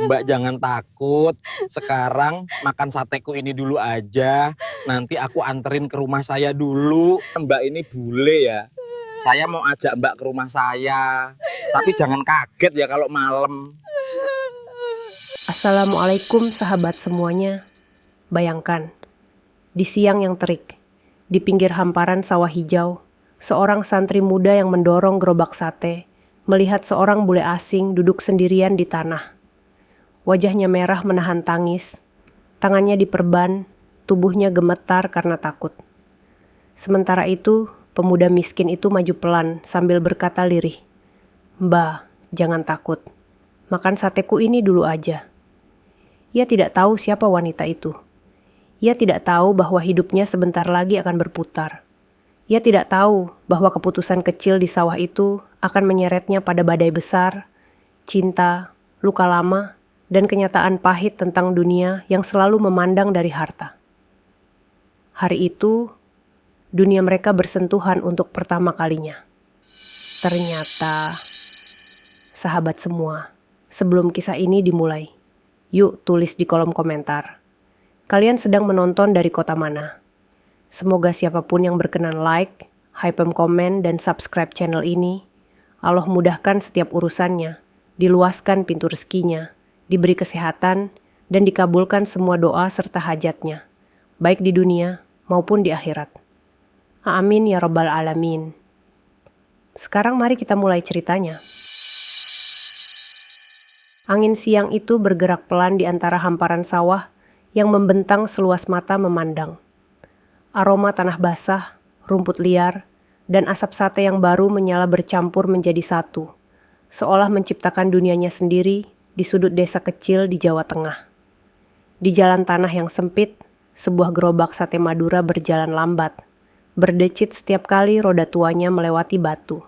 Mbak jangan takut. Sekarang makan sateku ini dulu aja. Nanti aku anterin ke rumah saya dulu. Mbak ini bule ya. Saya mau ajak Mbak ke rumah saya. Tapi jangan kaget ya kalau malam. Assalamualaikum sahabat semuanya. Bayangkan, di siang yang terik, di pinggir hamparan sawah hijau, seorang santri muda yang mendorong gerobak sate, melihat seorang bule asing duduk sendirian di tanah. Wajahnya merah menahan tangis, tangannya diperban, tubuhnya gemetar karena takut. Sementara itu, pemuda miskin itu maju pelan sambil berkata lirih, "Mbah, jangan takut. Makan sateku ini dulu aja." Ia tidak tahu siapa wanita itu. Ia tidak tahu bahwa hidupnya sebentar lagi akan berputar. Ia tidak tahu bahwa keputusan kecil di sawah itu akan menyeretnya pada badai besar, cinta, luka lama, dan kenyataan pahit tentang dunia yang selalu memandang dari harta. Hari itu, dunia mereka bersentuhan untuk pertama kalinya. Ternyata, sahabat semua, sebelum kisah ini dimulai, yuk tulis di kolom komentar. Kalian sedang menonton dari kota mana? Semoga siapapun yang berkenan like, hypem komen, dan subscribe channel ini, Allah mudahkan setiap urusannya, diluaskan pintu rezekinya, diberi kesehatan, dan dikabulkan semua doa serta hajatnya, baik di dunia maupun di akhirat. Amin ya rabbal alamin. Sekarang mari kita mulai ceritanya. Angin siang itu bergerak pelan di antara hamparan sawah yang membentang seluas mata memandang. Aroma tanah basah, rumput liar, dan asap sate yang baru menyala bercampur menjadi satu, seolah menciptakan dunianya sendiri di sudut desa kecil di Jawa Tengah. Di jalan tanah yang sempit, sebuah gerobak sate Madura berjalan lambat, berdecit setiap kali roda tuanya melewati batu.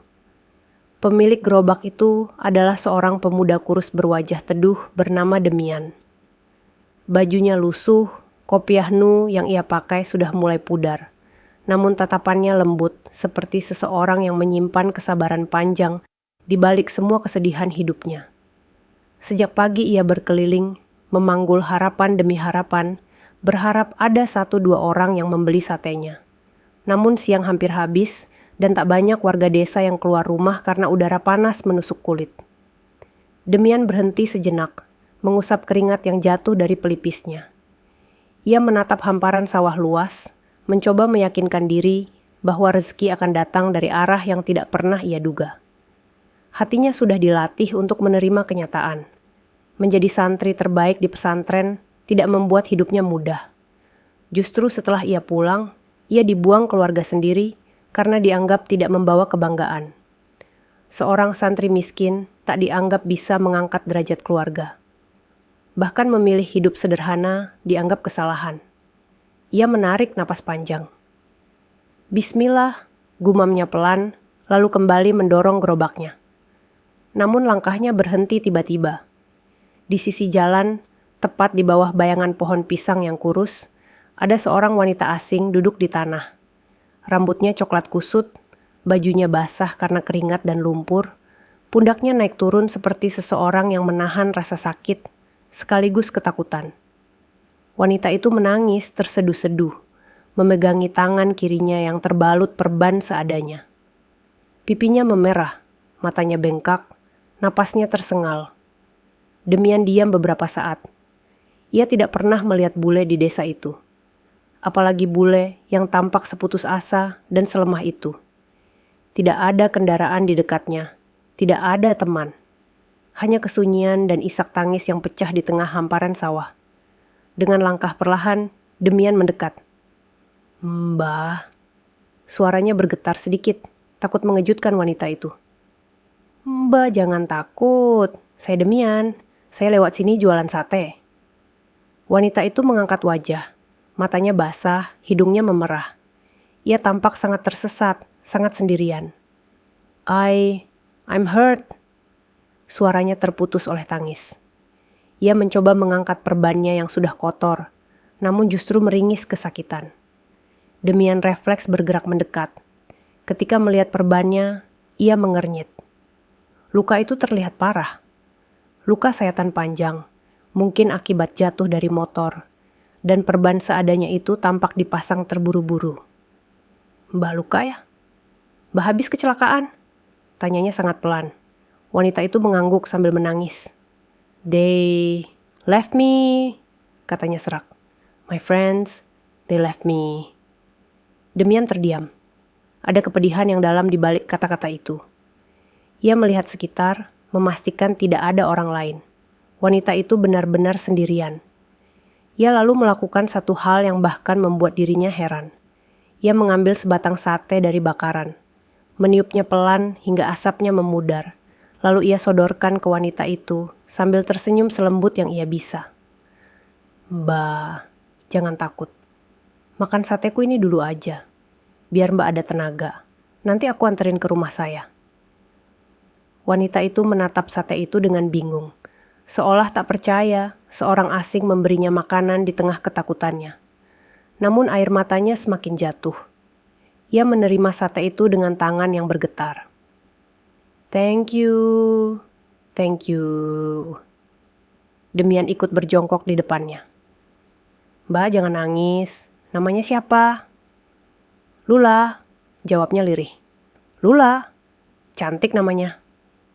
Pemilik gerobak itu adalah seorang pemuda kurus berwajah teduh bernama Demian. Bajunya lusuh, kopiah nu yang ia pakai sudah mulai pudar. Namun tatapannya lembut seperti seseorang yang menyimpan kesabaran panjang di balik semua kesedihan hidupnya. Sejak pagi ia berkeliling, memanggul harapan demi harapan, berharap ada 1-2 orang yang membeli satenya. Namun siang hampir habis, dan tak banyak warga desa yang keluar rumah karena udara panas menusuk kulit. Demian berhenti sejenak, mengusap keringat yang jatuh dari pelipisnya. Ia menatap hamparan sawah luas, mencoba meyakinkan diri bahwa rezeki akan datang dari arah yang tidak pernah ia duga. Hatinya sudah dilatih untuk menerima kenyataan. Menjadi santri terbaik di pesantren tidak membuat hidupnya mudah. Justru setelah ia pulang, ia dibuang keluarga sendiri karena dianggap tidak membawa kebanggaan. Seorang santri miskin tak dianggap bisa mengangkat derajat keluarga. Bahkan memilih hidup sederhana dianggap kesalahan. Ia menarik napas panjang. Bismillah, gumamnya pelan, lalu kembali mendorong gerobaknya. Namun langkahnya berhenti tiba-tiba. Di sisi jalan, tepat di bawah bayangan pohon pisang yang kurus, ada seorang wanita asing duduk di tanah. Rambutnya coklat kusut, bajunya basah karena keringat dan lumpur, pundaknya naik turun seperti seseorang yang menahan rasa sakit, sekaligus ketakutan. Wanita itu menangis terseduh-seduh, memegangi tangan kirinya yang terbalut perban seadanya. Pipinya memerah, matanya bengkak, napasnya tersengal. Demian diam beberapa saat. Ia tidak pernah melihat bule di desa itu. Apalagi bule yang tampak seputus asa dan selemah itu. Tidak ada kendaraan di dekatnya, tidak ada teman. Hanya kesunyian dan isak tangis yang pecah di tengah hamparan sawah. Dengan langkah perlahan, Demian mendekat. "Mbah." Suaranya bergetar sedikit, takut mengejutkan wanita itu. "Mbah, jangan takut. Saya Demian. Saya lewat sini jualan sate." Wanita itu mengangkat wajah. Matanya basah, hidungnya memerah. Ia tampak sangat tersesat, sangat sendirian. I'm hurt." Suaranya terputus oleh tangis. Ia mencoba mengangkat perbannya yang sudah kotor, namun justru meringis kesakitan. Demian refleks bergerak mendekat. Ketika melihat perbannya, ia mengernyit. Luka itu terlihat parah. Luka sayatan panjang, mungkin akibat jatuh dari motor, dan perban seadanya itu tampak dipasang terburu-buru. "Mbah luka ya? Mbah habis kecelakaan?" Tanyanya sangat pelan. Wanita itu mengangguk sambil menangis. "They left me," katanya serak. "My friends, they left me." Demian terdiam. Ada kepedihan yang dalam di balik kata-kata itu. Ia melihat sekitar, memastikan tidak ada orang lain. Wanita itu benar-benar sendirian. Ia lalu melakukan satu hal yang bahkan membuat dirinya heran. Ia mengambil sebatang sate dari bakaran, meniupnya pelan hingga asapnya memudar. Lalu ia sodorkan ke wanita itu sambil tersenyum selembut yang ia bisa. "Mbak, jangan takut. Makan sateku ini dulu aja. Biar Mbak ada tenaga. Nanti aku anterin ke rumah saya." Wanita itu menatap sate itu dengan bingung. Seolah tak percaya seorang asing memberinya makanan di tengah ketakutannya. Namun air matanya semakin jatuh. Ia menerima sate itu dengan tangan yang bergetar. Thank you." Demian ikut berjongkok di depannya. "Mbak, jangan nangis. Namanya siapa?" "Lula," jawabnya lirih. "Lula? Cantik namanya,"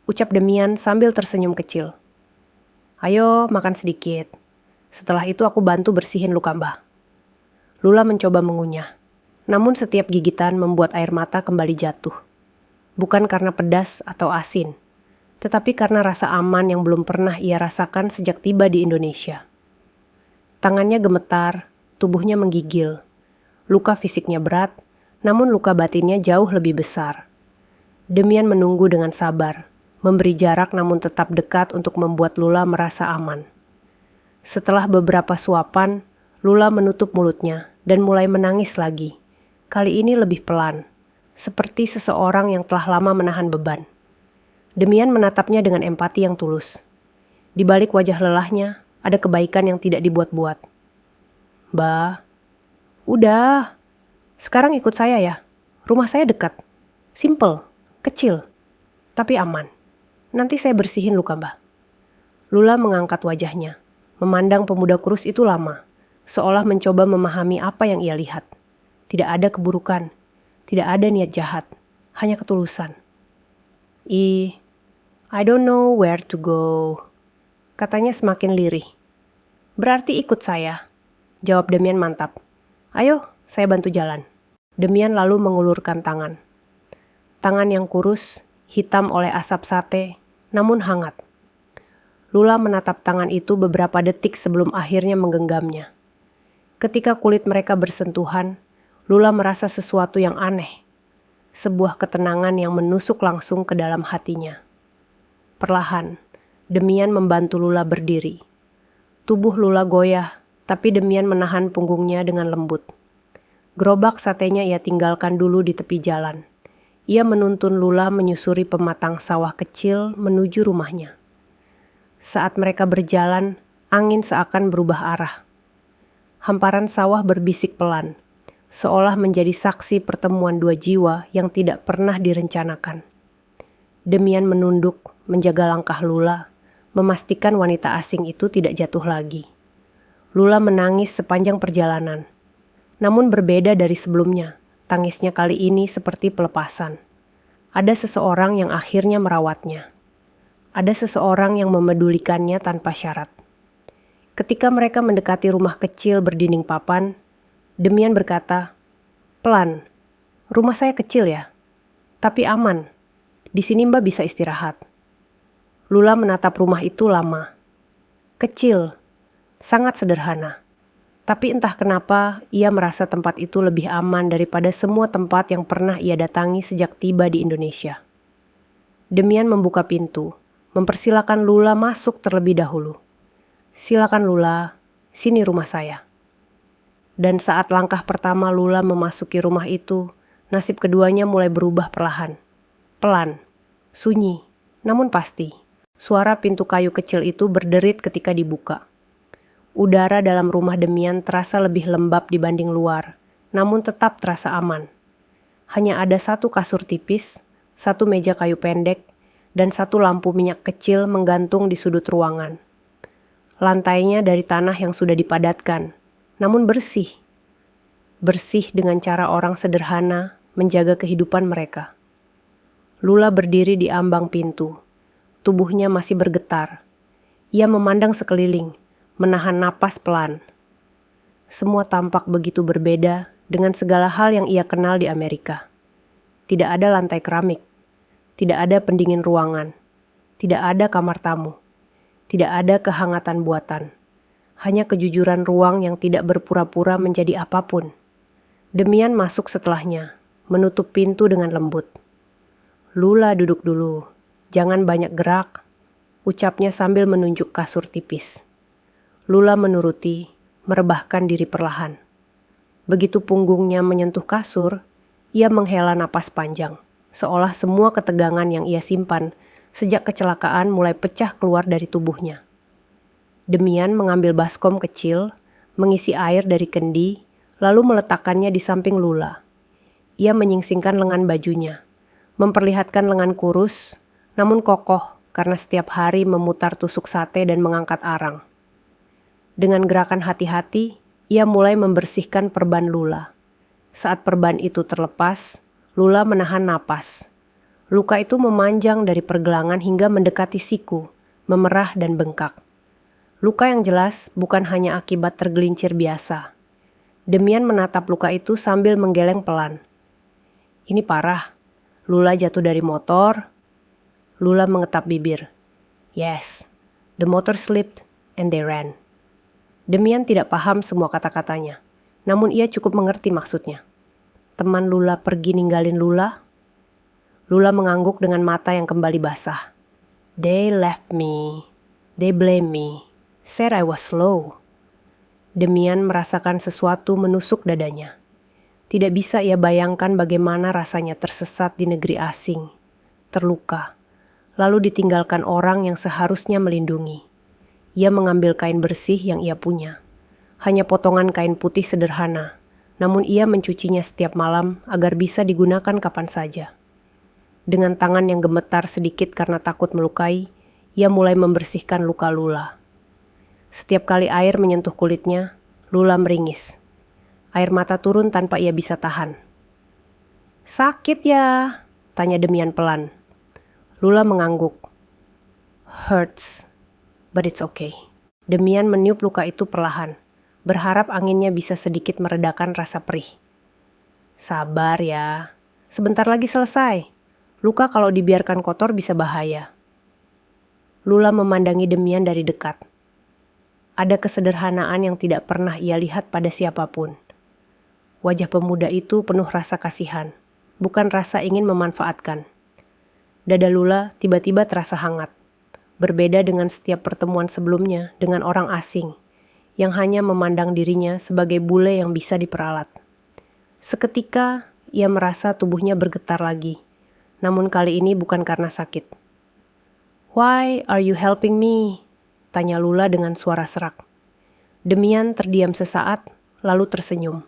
ucap Demian sambil tersenyum kecil. "Ayo makan sedikit. Setelah itu aku bantu bersihin luka Mbah." Lula mencoba mengunyah. Namun setiap gigitan membuat air mata kembali jatuh. Bukan karena pedas atau asin, tetapi karena rasa aman yang belum pernah ia rasakan sejak tiba di Indonesia. Tangannya gemetar, tubuhnya menggigil. Luka fisiknya berat, namun luka batinnya jauh lebih besar. Demian menunggu dengan sabar, memberi jarak namun tetap dekat untuk membuat Lula merasa aman. Setelah beberapa suapan, Lula menutup mulutnya dan mulai menangis lagi. Kali ini lebih pelan, seperti seseorang yang telah lama menahan beban. Demian menatapnya dengan empati yang tulus. Di balik wajah lelahnya, ada kebaikan yang tidak dibuat-buat. "Mbak, udah. Sekarang ikut saya ya. Rumah saya dekat. Simple, kecil, tapi aman. Nanti saya bersihin luka Mbak." Lula mengangkat wajahnya, memandang pemuda kurus itu lama, seolah mencoba memahami apa yang ia lihat. Tidak ada keburukan, tidak ada niat jahat, hanya ketulusan. I don't know where to go," katanya semakin lirih. "Berarti ikut saya," jawab Demian mantap. "Ayo, saya bantu jalan." Demian lalu mengulurkan tangan. Tangan yang kurus, hitam oleh asap sate, namun hangat. Lula menatap tangan itu beberapa detik sebelum akhirnya menggenggamnya. Ketika kulit mereka bersentuhan, Lula merasa sesuatu yang aneh. Sebuah ketenangan yang menusuk langsung ke dalam hatinya. Perlahan, Demian membantu Lula berdiri. Tubuh Lula goyah, tapi Demian menahan punggungnya dengan lembut. Gerobak satenya ia tinggalkan dulu di tepi jalan. Ia menuntun Lula menyusuri pematang sawah kecil menuju rumahnya. Saat mereka berjalan, angin seakan berubah arah. Hamparan sawah berbisik pelan, seolah menjadi saksi pertemuan dua jiwa yang tidak pernah direncanakan. Demian menunduk, menjaga langkah Lula, memastikan wanita asing itu tidak jatuh lagi. Lula menangis sepanjang perjalanan. Namun berbeda dari sebelumnya, tangisnya kali ini seperti pelepasan. Ada seseorang yang akhirnya merawatnya. Ada seseorang yang memedulikannya tanpa syarat. Ketika mereka mendekati rumah kecil berdinding papan, Demian berkata, "Pelan, rumah saya kecil ya, tapi aman. Di sini Mbak bisa istirahat." Lula menatap rumah itu lama. Kecil, sangat sederhana. Tapi entah kenapa ia merasa tempat itu lebih aman daripada semua tempat yang pernah ia datangi sejak tiba di Indonesia. Demian membuka pintu, mempersilakan Lula masuk terlebih dahulu. "Silakan Lula, sini rumah saya." Dan saat langkah pertama Lula memasuki rumah itu, nasib keduanya mulai berubah perlahan. Pelan, sunyi, namun pasti. Suara pintu kayu kecil itu berderit ketika dibuka. Udara dalam rumah Demian terasa lebih lembab dibanding luar, namun tetap terasa aman. Hanya ada satu kasur tipis, satu meja kayu pendek, dan satu lampu minyak kecil menggantung di sudut ruangan. Lantainya dari tanah yang sudah dipadatkan, namun bersih. Bersih dengan cara orang sederhana menjaga kehidupan mereka. Lula berdiri di ambang pintu. Tubuhnya masih bergetar. Ia memandang sekeliling, menahan napas pelan. Semua tampak begitu berbeda dengan segala hal yang ia kenal di Amerika. Tidak ada lantai keramik, tidak ada pendingin ruangan, tidak ada kamar tamu, tidak ada kehangatan buatan. Hanya kejujuran ruang yang tidak berpura-pura menjadi apapun. Demian masuk setelahnya, menutup pintu dengan lembut. "Lula, duduk dulu, jangan banyak gerak," ucapnya sambil menunjuk kasur tipis. Lula menuruti, merebahkan diri perlahan. Begitu punggungnya menyentuh kasur, ia menghela napas panjang, seolah semua ketegangan yang ia simpan sejak kecelakaan mulai pecah keluar dari tubuhnya. Demian mengambil baskom kecil, mengisi air dari kendi, lalu meletakkannya di samping Lula. Ia menyingsingkan lengan bajunya, memperlihatkan lengan kurus, namun kokoh karena setiap hari memutar tusuk sate dan mengangkat arang. Dengan gerakan hati-hati, ia mulai membersihkan perban Lula. Saat perban itu terlepas, Lula menahan napas. Luka itu memanjang dari pergelangan hingga mendekati siku, memerah dan bengkak. Luka yang jelas bukan hanya akibat tergelincir biasa. Demian menatap luka itu sambil menggeleng pelan. "Ini parah. Lula jatuh dari motor." Lula mengetap bibir. "Yes, the motor slipped and they ran." Demian tidak paham semua kata-katanya, namun ia cukup mengerti maksudnya. Teman Lula pergi ninggalin Lula? Lula mengangguk dengan mata yang kembali basah. "They left me. They blame me. Said I was slow." Demian merasakan sesuatu menusuk dadanya. Tidak bisa ia bayangkan bagaimana rasanya tersesat di negeri asing, terluka, lalu ditinggalkan orang yang seharusnya melindungi. Ia mengambil kain bersih yang ia punya. Hanya potongan kain putih sederhana, namun ia mencucinya setiap malam agar bisa digunakan kapan saja. Dengan tangan yang gemetar sedikit karena takut melukai, ia mulai membersihkan luka Lula. Setiap kali air menyentuh kulitnya, Lula meringis. Air mata turun tanpa ia bisa tahan. "Sakit ya?" tanya Demian pelan. Lula mengangguk. "Hurts. But it's okay." Demian meniup luka itu perlahan, berharap anginnya bisa sedikit meredakan rasa perih. "Sabar ya, sebentar lagi selesai. Luka kalau dibiarkan kotor bisa bahaya." Lula memandangi Demian dari dekat. Ada kesederhanaan yang tidak pernah ia lihat pada siapapun. Wajah pemuda itu penuh rasa kasihan, bukan rasa ingin memanfaatkan. Dada Lula tiba-tiba terasa hangat. Berbeda dengan setiap pertemuan sebelumnya dengan orang asing yang hanya memandang dirinya sebagai bule yang bisa diperalat. Seketika ia merasa tubuhnya bergetar lagi, namun kali ini bukan karena sakit. "Why are you helping me?" tanya Lula dengan suara serak. Demian terdiam sesaat, lalu tersenyum.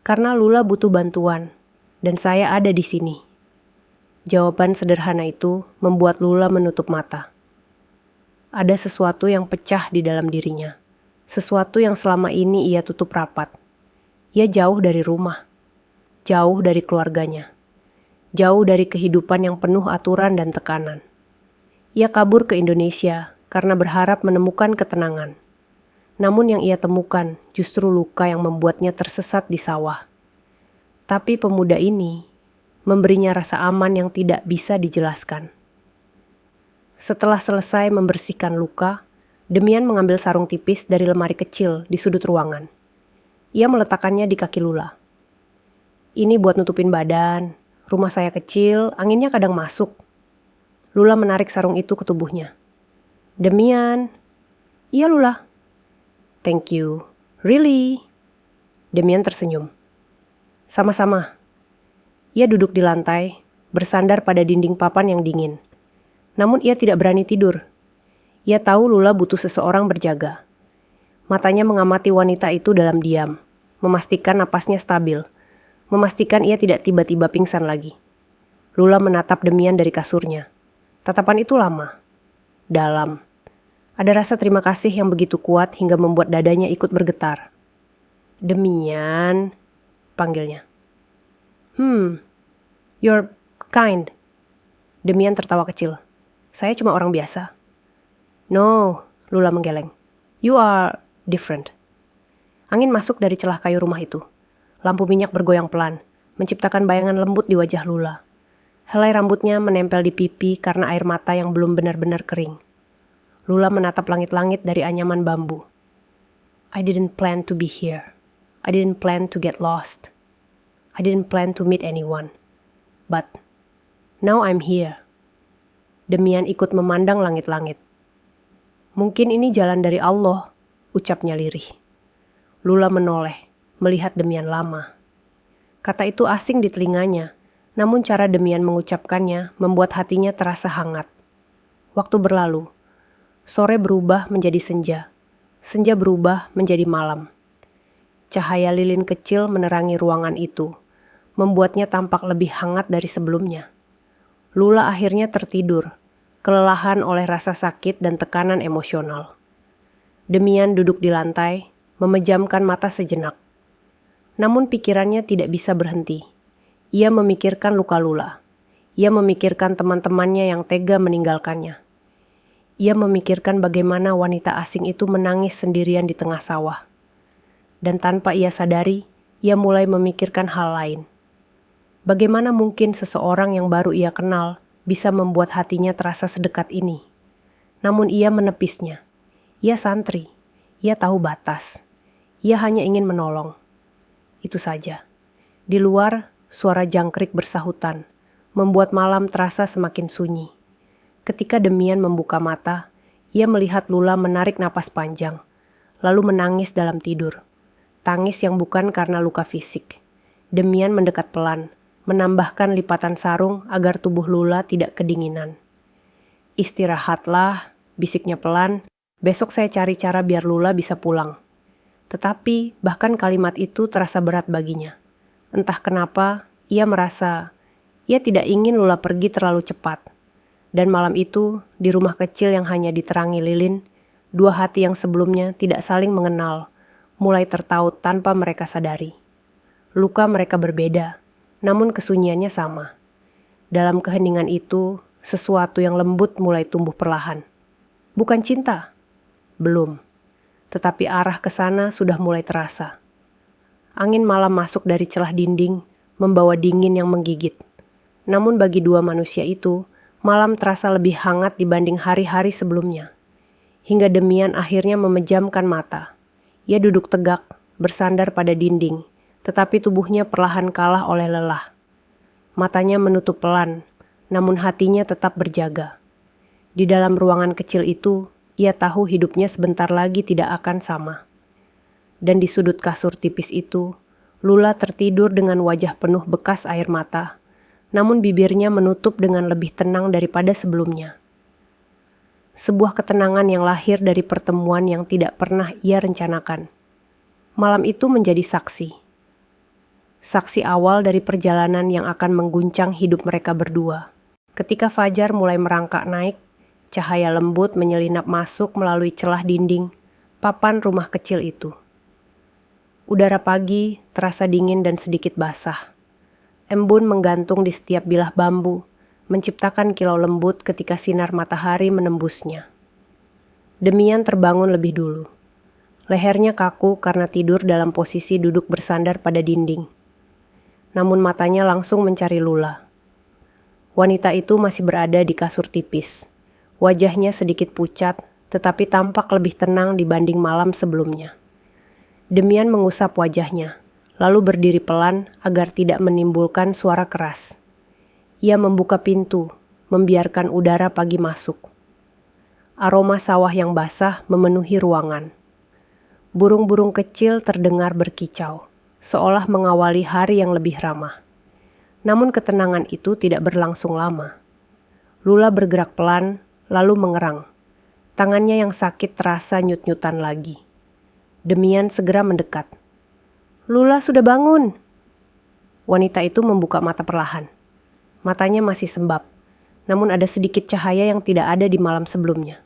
"Karena Lula butuh bantuan, dan saya ada di sini." Jawaban sederhana itu membuat Lula menutup mata. Ada sesuatu yang pecah di dalam dirinya. Sesuatu yang selama ini ia tutup rapat. Ia jauh dari rumah. Jauh dari keluarganya. Jauh dari kehidupan yang penuh aturan dan tekanan. Ia kabur ke Indonesia karena berharap menemukan ketenangan. Namun yang ia temukan justru luka yang membuatnya tersesat di sawah. Tapi pemuda ini memberinya rasa aman yang tidak bisa dijelaskan. Setelah selesai membersihkan luka, Demian mengambil sarung tipis dari lemari kecil di sudut ruangan. Ia meletakkannya di kaki Lula. "Ini buat nutupin badan. Rumah saya kecil, anginnya kadang masuk." Lula menarik sarung itu ke tubuhnya. "Demian." "Iya Lula." "Thank you. Really?" Demian tersenyum. "Sama-sama." Ia duduk di lantai, bersandar pada dinding papan yang dingin. Namun ia tidak berani tidur. Ia tahu Lula butuh seseorang berjaga. Matanya mengamati wanita itu dalam diam, memastikan napasnya stabil, memastikan ia tidak tiba-tiba pingsan lagi. Lula menatap Demian dari kasurnya. Tatapan itu lama, dalam. Ada rasa terima kasih yang begitu kuat hingga membuat dadanya ikut bergetar. "Demian," panggilnya. You're kind." Demian tertawa kecil. "Saya cuma orang biasa." "No," Lula menggeleng. "You are different." Angin masuk dari celah kayu rumah itu. Lampu minyak bergoyang pelan, menciptakan bayangan lembut di wajah Lula. Helai rambutnya menempel di pipi karena air mata yang belum benar-benar kering. Lula menatap langit-langit dari anyaman bambu. "I didn't plan to be here. I didn't plan to get lost. I didn't plan to meet anyone. But now I'm here." Demian ikut memandang langit-langit. "Mungkin ini jalan dari Allah," ucapnya lirih. Lula menoleh, melihat Demian lama. Kata itu asing di telinganya, namun cara Demian mengucapkannya membuat hatinya terasa hangat. Waktu berlalu. Sore berubah menjadi senja. Senja berubah menjadi malam. Cahaya lilin kecil menerangi ruangan itu, membuatnya tampak lebih hangat dari sebelumnya. Lula akhirnya tertidur, kelelahan oleh rasa sakit dan tekanan emosional. Demian duduk di lantai, memejamkan mata sejenak. Namun pikirannya tidak bisa berhenti. Ia memikirkan luka Lula. Ia memikirkan teman-temannya yang tega meninggalkannya. Ia memikirkan bagaimana wanita asing itu menangis sendirian di tengah sawah. Dan tanpa ia sadari, ia mulai memikirkan hal lain. Bagaimana mungkin seseorang yang baru ia kenal bisa membuat hatinya terasa sedekat ini? Namun ia menepisnya. Ia santri. Ia tahu batas. Ia hanya ingin menolong. Itu saja. Di luar, suara jangkrik bersahutan, membuat malam terasa semakin sunyi. Ketika Demian membuka mata, ia melihat Lula menarik napas panjang, lalu menangis dalam tidur. Tangis yang bukan karena luka fisik. Demian mendekat pelan, menambahkan lipatan sarung agar tubuh Lula tidak kedinginan. "Istirahatlah," bisiknya pelan. "Besok saya cari cara biar Lula bisa pulang." Tetapi bahkan kalimat itu terasa berat baginya. Entah kenapa, ia merasa ia tidak ingin Lula pergi terlalu cepat. Dan malam itu, di rumah kecil yang hanya diterangi lilin, dua hati yang sebelumnya tidak saling mengenal, mulai tertaut tanpa mereka sadari. Luka mereka berbeda, namun kesunyiannya sama. Dalam keheningan itu, sesuatu yang lembut mulai tumbuh perlahan. Bukan cinta, belum. Tetapi arah ke sana sudah mulai terasa. Angin malam masuk dari celah dinding, membawa dingin yang menggigit. Namun bagi dua manusia itu, malam terasa lebih hangat dibanding hari-hari sebelumnya. Hingga Demian akhirnya memejamkan mata. Ia duduk tegak, bersandar pada dinding, tetapi tubuhnya perlahan kalah oleh lelah. Matanya menutup pelan, namun hatinya tetap berjaga. Di dalam ruangan kecil itu, ia tahu hidupnya sebentar lagi tidak akan sama. Dan di sudut kasur tipis itu, Lula tertidur dengan wajah penuh bekas air mata, namun bibirnya menutup dengan lebih tenang daripada sebelumnya. Sebuah ketenangan yang lahir dari pertemuan yang tidak pernah ia rencanakan. Malam itu menjadi saksi. Saksi awal dari perjalanan yang akan mengguncang hidup mereka berdua. Ketika fajar mulai merangkak naik, cahaya lembut menyelinap masuk melalui celah dinding, papan rumah kecil itu. Udara pagi terasa dingin dan sedikit basah. Embun menggantung di setiap bilah bambu, menciptakan kilau lembut ketika sinar matahari menembusnya. Demian terbangun lebih dulu. Lehernya kaku karena tidur dalam posisi duduk bersandar pada dinding. Namun matanya langsung mencari Lula. Wanita itu masih berada di kasur tipis. Wajahnya sedikit pucat, tetapi tampak lebih tenang dibanding malam sebelumnya. Demian mengusap wajahnya, lalu berdiri pelan agar tidak menimbulkan suara keras. Ia membuka pintu, membiarkan udara pagi masuk. Aroma sawah yang basah memenuhi ruangan. Burung-burung kecil terdengar berkicau, seolah mengawali hari yang lebih ramah. Namun ketenangan itu tidak berlangsung lama. Lula bergerak pelan, lalu mengerang. Tangannya yang sakit terasa nyut-nyutan lagi. Demian segera mendekat. "Lula sudah bangun." Wanita itu membuka mata perlahan. Matanya masih sembab, namun ada sedikit cahaya yang tidak ada di malam sebelumnya.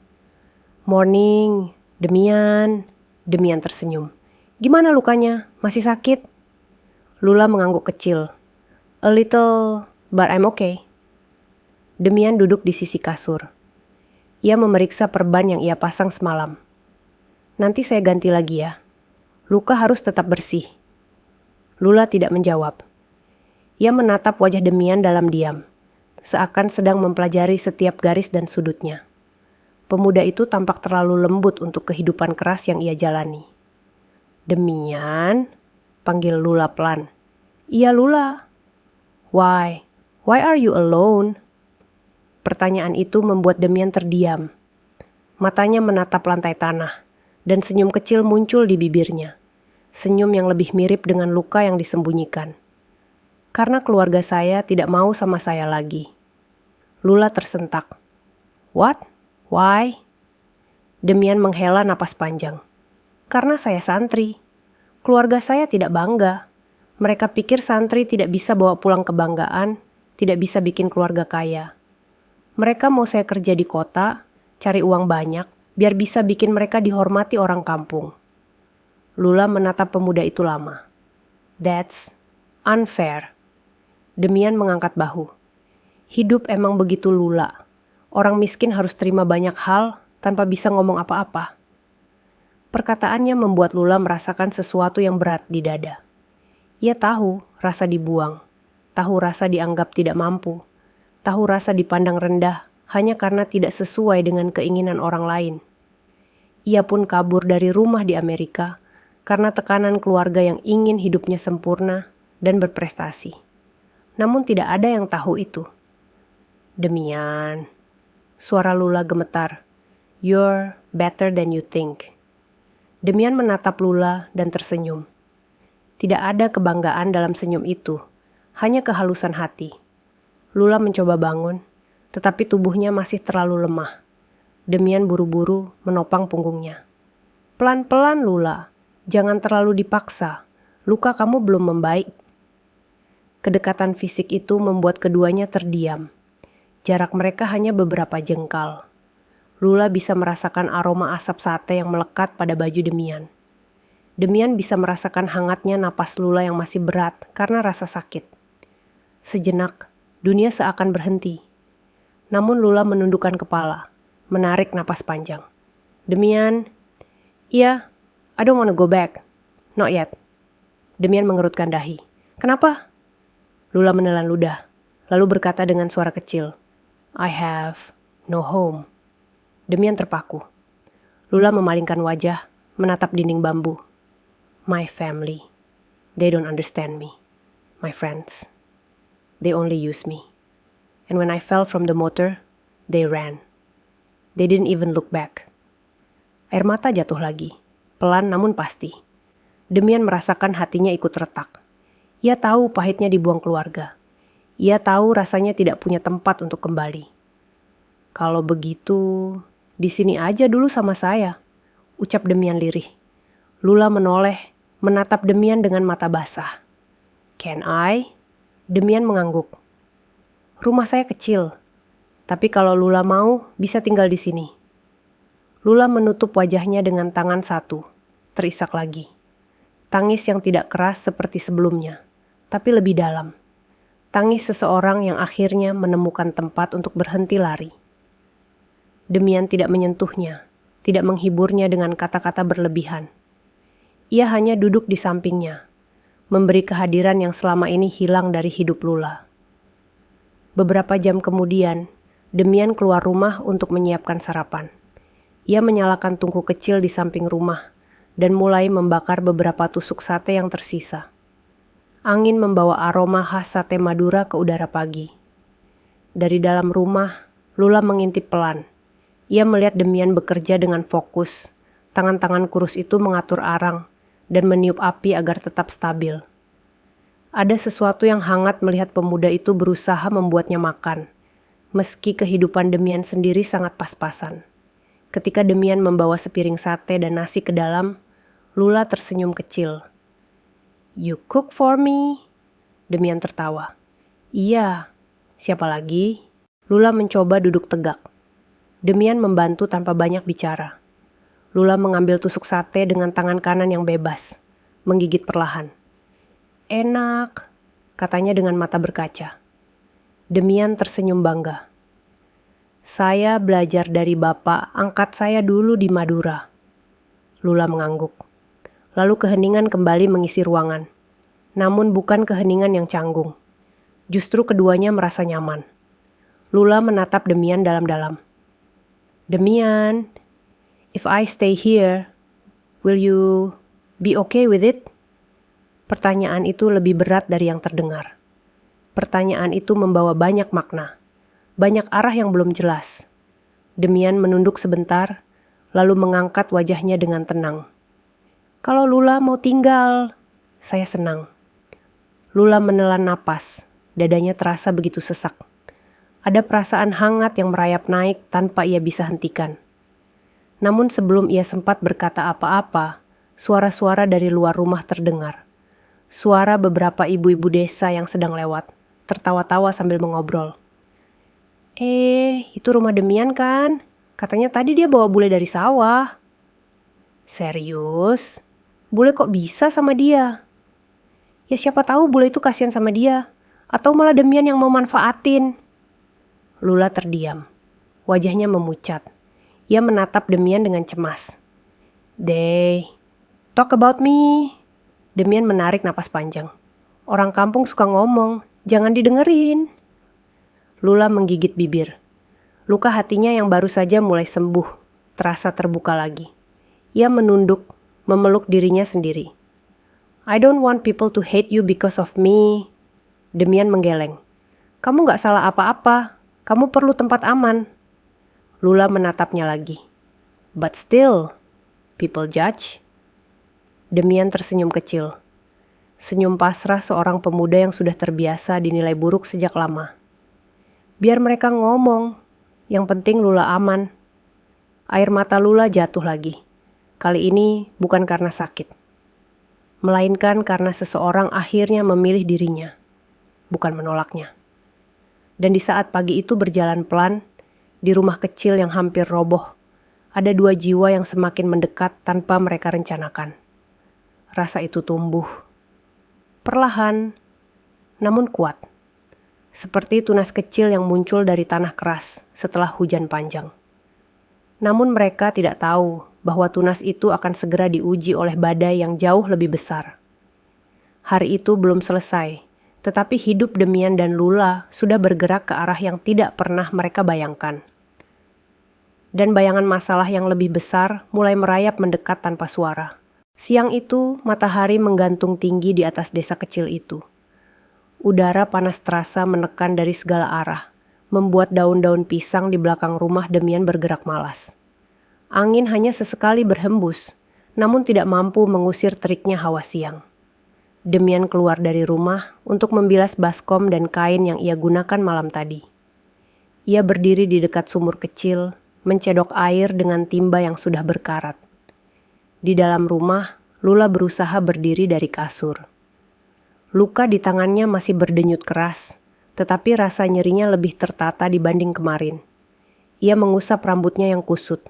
Morning, Demian. Demian tersenyum. Gimana lukanya? Masih sakit? Lula mengangguk kecil. A little, but I'm okay. Demian duduk di sisi kasur. Ia memeriksa perban yang ia pasang semalam. Nanti saya ganti lagi ya. Luka harus tetap bersih. Lula tidak menjawab. Ia menatap wajah Demian dalam diam, seakan sedang mempelajari setiap garis dan sudutnya. Pemuda itu tampak terlalu lembut untuk kehidupan keras yang ia jalani. Demian, panggil Lula pelan. Iya Lula. Why? Why are you alone? Pertanyaan itu membuat Demian terdiam. Matanya menatap lantai tanah, dan senyum kecil muncul di bibirnya. Senyum yang lebih mirip dengan luka yang disembunyikan. Karena keluarga saya tidak mau sama saya lagi. Lula tersentak. What? Why? Demian menghela napas panjang. Karena saya santri. Keluarga saya tidak bangga. Mereka pikir santri tidak bisa bawa pulang kebanggaan, tidak bisa bikin keluarga kaya. Mereka mau saya kerja di kota, cari uang banyak, biar bisa bikin mereka dihormati orang kampung. Lula menatap pemuda itu lama. That's unfair. Demian mengangkat bahu. Hidup emang begitu Lula. Orang miskin harus terima banyak hal tanpa bisa ngomong apa-apa. Perkataannya membuat Lula merasakan sesuatu yang berat di dada. Ia tahu rasa dibuang, tahu rasa dianggap tidak mampu, tahu rasa dipandang rendah hanya karena tidak sesuai dengan keinginan orang lain. Ia pun kabur dari rumah di Amerika karena tekanan keluarga yang ingin hidupnya sempurna dan berprestasi. Namun tidak ada yang tahu itu. Demian, suara Lula gemetar. You're better than you think. Demian menatap Lula dan tersenyum. Tidak ada kebanggaan dalam senyum itu, hanya kehalusan hati. Lula mencoba bangun, tetapi tubuhnya masih terlalu lemah. Demian buru-buru menopang punggungnya. Pelan-pelan Lula, jangan terlalu dipaksa. Luka kamu belum membaik. Kedekatan fisik itu membuat keduanya terdiam. Jarak mereka hanya beberapa jengkal. Lula bisa merasakan aroma asap sate yang melekat pada baju Demian. Demian bisa merasakan hangatnya napas Lula yang masih berat karena rasa sakit. Sejenak, dunia seakan berhenti. Namun Lula menundukkan kepala, menarik napas panjang. Demian, iya, I don't want to go back. Not yet. Demian mengerutkan dahi. Kenapa? Lula menelan ludah, lalu berkata dengan suara kecil. I have no home. Demian terpaku. Lula memalingkan wajah, menatap dinding bambu. My family. They don't understand me. My friends. They only use me. And when I fell from the motor, they ran. They didn't even look back. Air mata jatuh lagi, pelan namun pasti. Demian merasakan hatinya ikut retak. Ia tahu pahitnya dibuang keluarga. Ia tahu rasanya tidak punya tempat untuk kembali. Kalau begitu, di sini aja dulu sama saya, ucap Demian lirih. Lula menoleh, menatap Demian dengan mata basah. Can I? Demian mengangguk. Rumah saya kecil, tapi kalau Lula mau, bisa tinggal di sini. Lula menutup wajahnya dengan tangan satu, terisak lagi. Tangis yang tidak keras seperti sebelumnya, tapi lebih dalam. Tangis seseorang yang akhirnya menemukan tempat untuk berhenti lari. Demian tidak menyentuhnya, tidak menghiburnya dengan kata-kata berlebihan. Ia hanya duduk di sampingnya, memberi kehadiran yang selama ini hilang dari hidup Lula. Beberapa jam kemudian, Demian keluar rumah untuk menyiapkan sarapan. Ia menyalakan tungku kecil di samping rumah dan mulai membakar beberapa tusuk sate yang tersisa. Angin membawa aroma khas sate Madura ke udara pagi. Dari dalam rumah, Lula mengintip pelan. Ia melihat Demian bekerja dengan fokus. Tangan-tangan kurus itu mengatur arang dan meniup api agar tetap stabil. Ada sesuatu yang hangat melihat pemuda itu berusaha membuatnya makan, meski kehidupan Demian sendiri sangat pas-pasan. Ketika Demian membawa sepiring sate dan nasi ke dalam, Lula tersenyum kecil. You cook for me? Demian tertawa. Iya, siapa lagi? Lula mencoba duduk tegak. Demian membantu tanpa banyak bicara. Lula mengambil tusuk sate dengan tangan kanan yang bebas, menggigit perlahan. Enak, katanya dengan mata berkaca. Demian tersenyum bangga. Saya belajar dari bapak angkat saya dulu di Madura. Lula mengangguk. Lalu keheningan kembali mengisi ruangan. Namun bukan keheningan yang canggung. Justru keduanya merasa nyaman. Lula menatap Demian dalam-dalam. Demian, if I stay here, will you be okay with it? Pertanyaan itu lebih berat dari yang terdengar. Pertanyaan itu membawa banyak makna. Banyak arah yang belum jelas. Demian menunduk sebentar, lalu mengangkat wajahnya dengan tenang. Kalau Lula mau tinggal, saya senang. Lula menelan napas, dadanya terasa begitu sesak. Ada perasaan hangat yang merayap naik tanpa ia bisa hentikan. Namun sebelum ia sempat berkata apa-apa, suara-suara dari luar rumah terdengar. Suara beberapa ibu-ibu desa yang sedang lewat, tertawa-tawa sambil mengobrol. Itu rumah Demian kan? Katanya tadi dia bawa bule dari sawah. Serius? Bule kok bisa sama dia? Ya siapa tahu bule itu kasihan sama dia. Atau malah Demian yang mau manfaatin. Lula terdiam. Wajahnya memucat. Ia menatap Demian dengan cemas. They talk about me. Demian menarik napas panjang. Orang kampung suka ngomong, jangan didengerin. Lula menggigit bibir. Luka hatinya yang baru saja mulai sembuh, terasa terbuka lagi. Ia menunduk, memeluk dirinya sendiri. I don't want people to hate you because of me. Demian menggeleng. Kamu gak salah apa-apa. Kamu perlu tempat aman. Lula menatapnya lagi. But still, people judge. Demian tersenyum kecil. Senyum pasrah seorang pemuda yang sudah terbiasa dinilai buruk sejak lama. Biar mereka ngomong. Yang penting Lula aman. Air mata Lula jatuh lagi. Kali ini bukan karena sakit. Melainkan karena seseorang akhirnya memilih dirinya. Bukan menolaknya. Dan di saat pagi itu berjalan pelan, di rumah kecil yang hampir roboh, ada dua jiwa yang semakin mendekat tanpa mereka rencanakan. Rasa itu tumbuh. Perlahan, namun kuat. Seperti tunas kecil yang muncul dari tanah keras setelah hujan panjang. Namun mereka tidak tahu bahwa tunas itu akan segera diuji oleh badai yang jauh lebih besar. Hari itu belum selesai. Tetapi hidup Demian dan Lula sudah bergerak ke arah yang tidak pernah mereka bayangkan. Dan bayangan masalah yang lebih besar mulai merayap mendekat tanpa suara. Siang itu, matahari menggantung tinggi di atas desa kecil itu. Udara panas terasa menekan dari segala arah, membuat daun-daun pisang di belakang rumah Demian bergerak malas. Angin hanya sesekali berhembus, namun tidak mampu mengusir teriknya hawa siang. Demian keluar dari rumah untuk membilas baskom dan kain yang ia gunakan malam tadi. Ia berdiri di dekat sumur kecil, mencedok air dengan timba yang sudah berkarat. Di dalam rumah, Lula berusaha berdiri dari kasur. Luka di tangannya masih berdenyut keras, tetapi rasa nyerinya lebih tertata dibanding kemarin. Ia mengusap rambutnya yang kusut,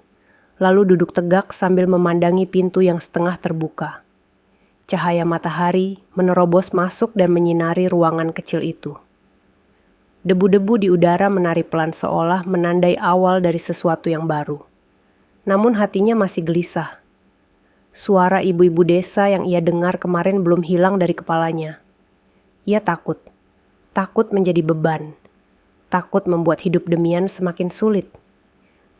lalu duduk tegak sambil memandangi pintu yang setengah terbuka. Cahaya matahari menerobos masuk dan menyinari ruangan kecil itu. Debu-debu di udara menari pelan seolah menandai awal dari sesuatu yang baru. Namun hatinya masih gelisah. Suara ibu-ibu desa yang ia dengar kemarin belum hilang dari kepalanya. Ia takut. Takut menjadi beban. Takut membuat hidup Demian semakin sulit.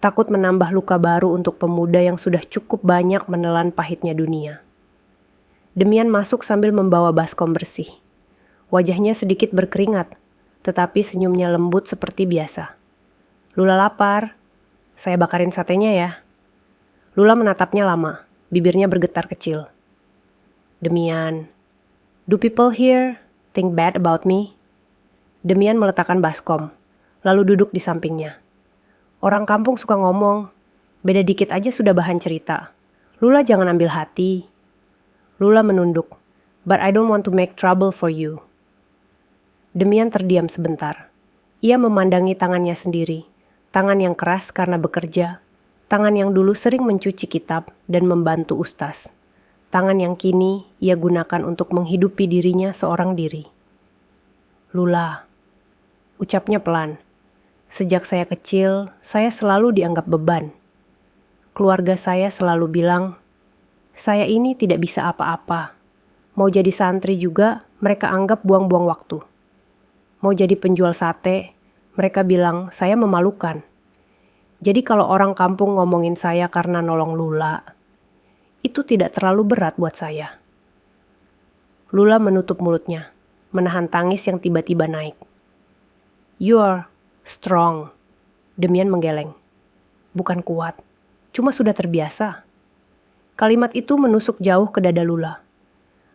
Takut menambah luka baru untuk pemuda yang sudah cukup banyak menelan pahitnya dunia. Demian masuk sambil membawa baskom bersih. Wajahnya sedikit berkeringat, tetapi senyumnya lembut seperti biasa. Lula lapar. Saya bakarin satenya ya. Lula menatapnya lama, bibirnya bergetar kecil. Demian, do people here think bad about me? Demian meletakkan baskom, lalu duduk di sampingnya. Orang kampung suka ngomong, beda dikit aja sudah bahan cerita. Lula jangan ambil hati. Lula menunduk, but I don't want to make trouble for you. Demian terdiam sebentar. Ia memandangi tangannya sendiri, Tangan yang keras karena bekerja, tangan yang dulu sering mencuci kitab dan membantu ustaz. Tangan yang kini ia gunakan untuk menghidupi dirinya seorang diri. Lula, ucapnya pelan. Sejak saya kecil, saya selalu dianggap beban. Keluarga saya selalu bilang, saya ini tidak bisa apa-apa. Mau jadi santri juga, mereka anggap buang-buang waktu. Mau jadi penjual sate, mereka bilang saya memalukan. Jadi kalau orang kampung ngomongin saya karena nolong Lula, itu tidak terlalu berat buat saya. Lula menutup mulutnya, menahan tangis yang tiba-tiba naik. You are strong. Demian menggeleng. Bukan kuat, cuma sudah terbiasa. Kalimat itu menusuk jauh ke dada Lula.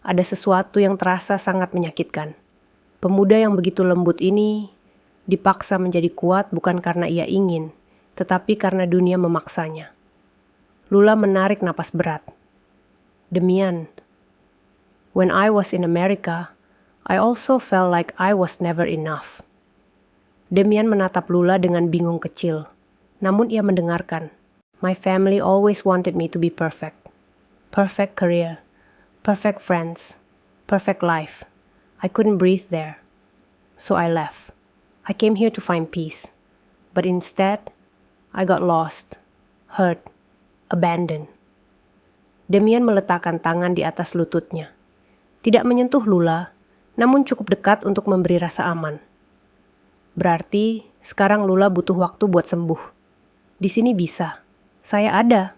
Ada sesuatu yang terasa sangat menyakitkan. Pemuda yang begitu lembut ini dipaksa menjadi kuat bukan karena ia ingin, tetapi karena dunia memaksanya. Lula menarik napas berat. Demian, when I was in America, I also felt like I was never enough. Demian menatap Lula dengan bingung kecil, namun ia mendengarkan. My family always wanted me to be perfect. Perfect career, perfect friends, perfect life. I couldn't breathe there. So I left. I came here to find peace. But instead, I got lost, hurt, abandoned. Demian meletakkan tangan di atas lututnya. Tidak menyentuh Lula, namun cukup dekat untuk memberi rasa aman. Berarti sekarang Lula butuh waktu buat sembuh. Di sini bisa. Saya ada.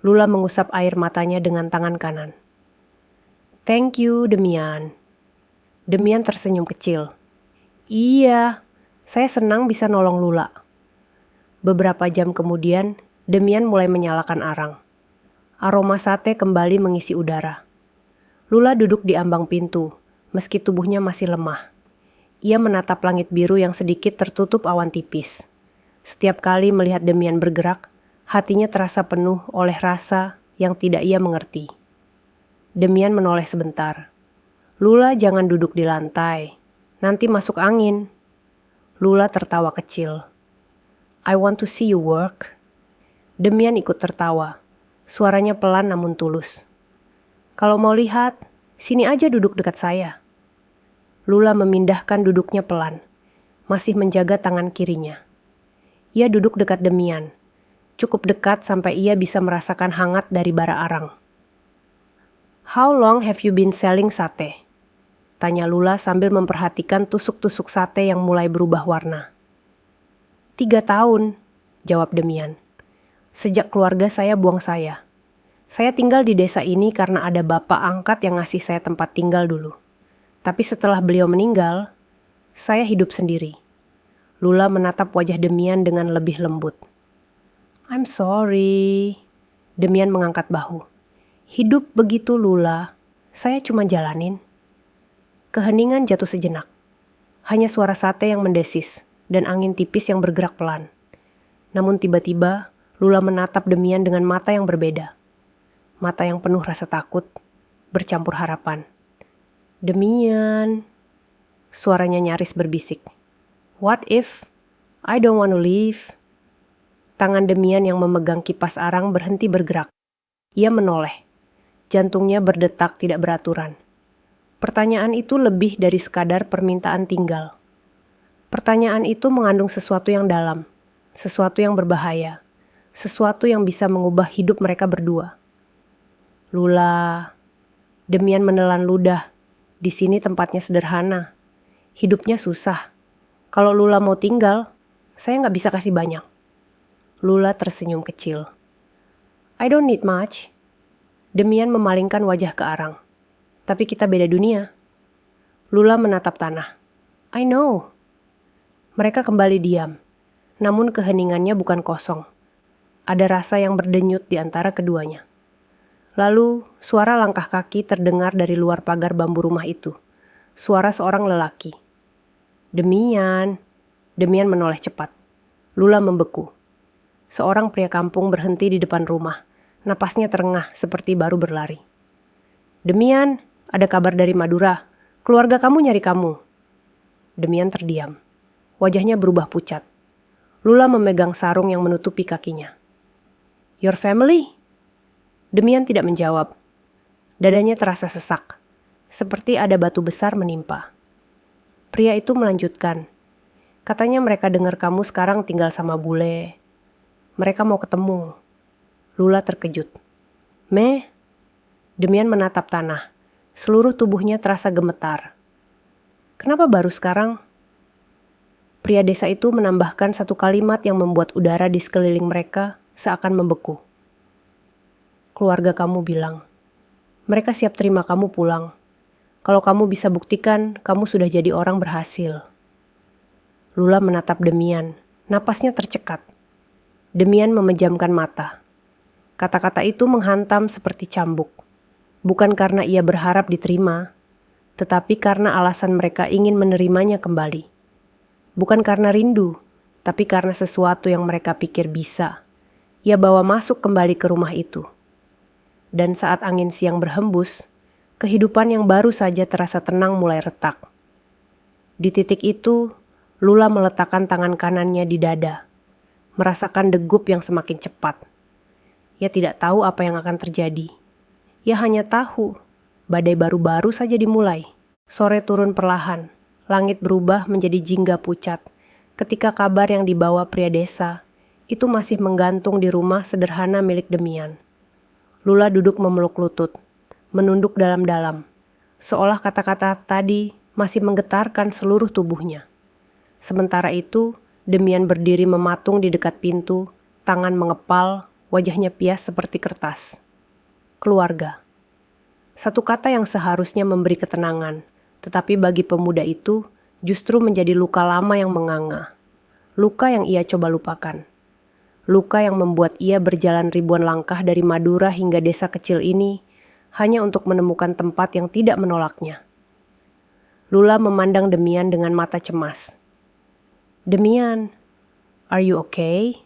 Lula mengusap air matanya dengan tangan kanan. Thank you, Demian. Demian tersenyum kecil. Iya, saya senang bisa nolong Lula. Beberapa jam kemudian, Demian mulai menyalakan arang. Aroma sate kembali mengisi udara. Lula duduk di ambang pintu, meski tubuhnya masih lemah. Ia menatap langit biru yang sedikit tertutup awan tipis. Setiap kali melihat Demian bergerak, hatinya terasa penuh oleh rasa yang tidak ia mengerti. Demian menoleh sebentar. Lula, jangan duduk di lantai. Nanti masuk angin. Lula tertawa kecil. I want to see you work. Demian ikut tertawa. Suaranya pelan namun tulus. Kalau mau lihat, sini aja duduk dekat saya. Lula memindahkan duduknya pelan, masih menjaga tangan kirinya. Ia duduk dekat Demian, cukup dekat sampai ia bisa merasakan hangat dari bara arang. How long have you been selling sate? Tanya Lula sambil memperhatikan tusuk-tusuk sate yang mulai berubah warna. 3 tahun, jawab Demian. Sejak keluarga saya buang saya. Saya tinggal di desa ini karena ada bapak angkat yang ngasih saya tempat tinggal dulu. Tapi setelah beliau meninggal, saya hidup sendiri. Lula menatap wajah Demian dengan lebih lembut. I'm sorry. Demian mengangkat bahu. Hidup begitu Lula, saya cuma jalanin. Keheningan jatuh sejenak. Hanya suara sate yang mendesis dan angin tipis yang bergerak pelan. Namun tiba-tiba, Lula menatap Demian dengan mata yang berbeda. Mata yang penuh rasa takut, bercampur harapan. Demian, suaranya nyaris berbisik. What if I don't want to leave? Tangan Demian yang memegang kipas arang berhenti bergerak. Ia menoleh. Jantungnya berdetak tidak beraturan. Pertanyaan itu lebih dari sekadar permintaan tinggal. Pertanyaan itu mengandung sesuatu yang dalam, sesuatu yang berbahaya, sesuatu yang bisa mengubah hidup mereka berdua. Lula, Demian menelan ludah. Di sini tempatnya sederhana. Hidupnya susah. Kalau Lula mau tinggal, saya nggak bisa kasih banyak. Lula tersenyum kecil. I don't need much. Demian memalingkan wajah ke arang. Tapi kita beda dunia. Lula menatap tanah. I know. Mereka kembali diam. Namun keheningannya bukan kosong. Ada rasa yang berdenyut di antara keduanya. Lalu, suara langkah kaki terdengar dari luar pagar bambu rumah itu. Suara seorang lelaki. Demian. Demian menoleh cepat. Lula membeku. Seorang pria kampung berhenti di depan rumah. Napasnya terengah seperti baru berlari. Demian, ada kabar dari Madura. Keluarga kamu nyari kamu. Demian terdiam. Wajahnya berubah pucat. Lula memegang sarung yang menutupi kakinya. Your family? Demian tidak menjawab. Dadanya terasa sesak, seperti ada batu besar menimpa. Pria itu melanjutkan. Katanya mereka dengar kamu sekarang tinggal sama bule. Mereka mau ketemu. Lula terkejut. Meh? Demian menatap tanah. Seluruh tubuhnya terasa gemetar. Kenapa baru sekarang? Pria desa itu menambahkan satu kalimat yang membuat udara di sekeliling mereka seakan membeku. Keluarga kamu bilang, mereka siap terima kamu pulang. Kalau kamu bisa buktikan, kamu sudah jadi orang berhasil. Lula menatap Demian, napasnya tercekat. Demian memejamkan mata. Kata-kata itu menghantam seperti cambuk. Bukan karena ia berharap diterima, tetapi karena alasan mereka ingin menerimanya kembali. Bukan karena rindu, tapi karena sesuatu yang mereka pikir bisa. Ia bawa masuk kembali ke rumah itu. Dan saat angin siang berhembus, kehidupan yang baru saja terasa tenang mulai retak. Di titik itu, Lula meletakkan tangan kanannya di dada, merasakan degup yang semakin cepat. Ia tidak tahu apa yang akan terjadi. Ia hanya tahu, badai baru-baru saja dimulai. Sore turun perlahan, langit berubah menjadi jingga pucat, ketika kabar yang dibawa pria desa itu masih menggantung di rumah sederhana milik Demian. Lula duduk memeluk lutut, menunduk dalam-dalam, seolah kata-kata tadi masih menggetarkan seluruh tubuhnya. Sementara itu, Demian berdiri mematung di dekat pintu, tangan mengepal, wajahnya pias seperti kertas. Keluarga. Satu kata yang seharusnya memberi ketenangan, tetapi bagi pemuda itu justru menjadi luka lama yang menganga. Luka yang ia coba lupakan. Luka yang membuat ia berjalan ribuan langkah dari Madura hingga desa kecil ini hanya untuk menemukan tempat yang tidak menolaknya. Lula memandang Demian dengan mata cemas. Demian, are you okay?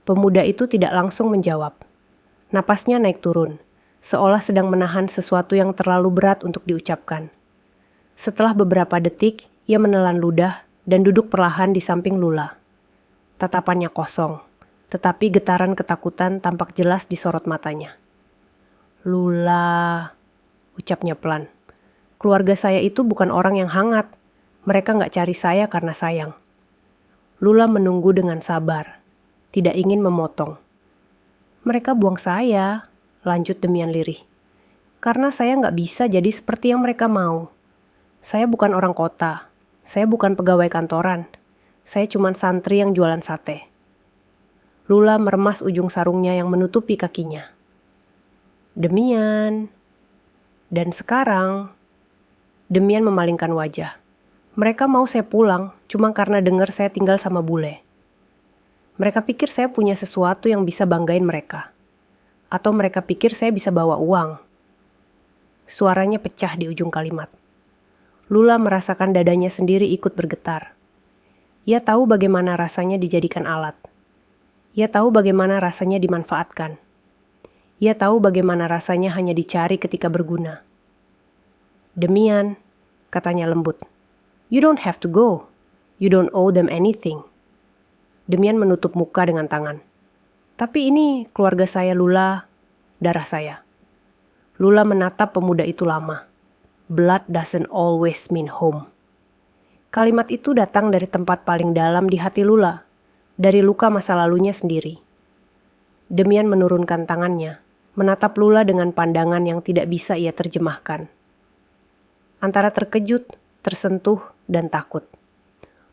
Pemuda itu tidak langsung menjawab. Napasnya naik turun, seolah sedang menahan sesuatu yang terlalu berat untuk diucapkan. Setelah beberapa detik, ia menelan ludah dan duduk perlahan di samping Lula. Tatapannya kosong, tetapi getaran ketakutan tampak jelas di sorot matanya. Lula, ucapnya pelan. Keluarga saya itu bukan orang yang hangat. Mereka nggak cari saya karena sayang. Lula menunggu dengan sabar, tidak ingin memotong. Mereka buang saya, lanjut Demian lirih. Karena saya nggak bisa jadi seperti yang mereka mau. Saya bukan orang kota, saya bukan pegawai kantoran. Saya cuma santri yang jualan sate. Lula meremas ujung sarungnya yang menutupi kakinya. Demian. Dan sekarang, Demian memalingkan wajah. Mereka mau saya pulang cuma karena dengar saya tinggal sama bule. Mereka pikir saya punya sesuatu yang bisa banggain mereka. Atau mereka pikir saya bisa bawa uang. Suaranya pecah di ujung kalimat. Lula merasakan dadanya sendiri ikut bergetar. Ia tahu bagaimana rasanya dijadikan alat. Ia tahu bagaimana rasanya dimanfaatkan. Ia tahu bagaimana rasanya hanya dicari ketika berguna. Demian, katanya lembut. You don't have to go. You don't owe them anything. Demian menutup muka dengan tangan. Tapi ini keluarga saya Lula, darah saya. Lula menatap pemuda itu lama. Blood doesn't always mean home. Kalimat itu datang dari tempat paling dalam di hati Lula, dari luka masa lalunya sendiri. Demian menurunkan tangannya, menatap Lula dengan pandangan yang tidak bisa ia terjemahkan. Antara terkejut, tersentuh, dan takut.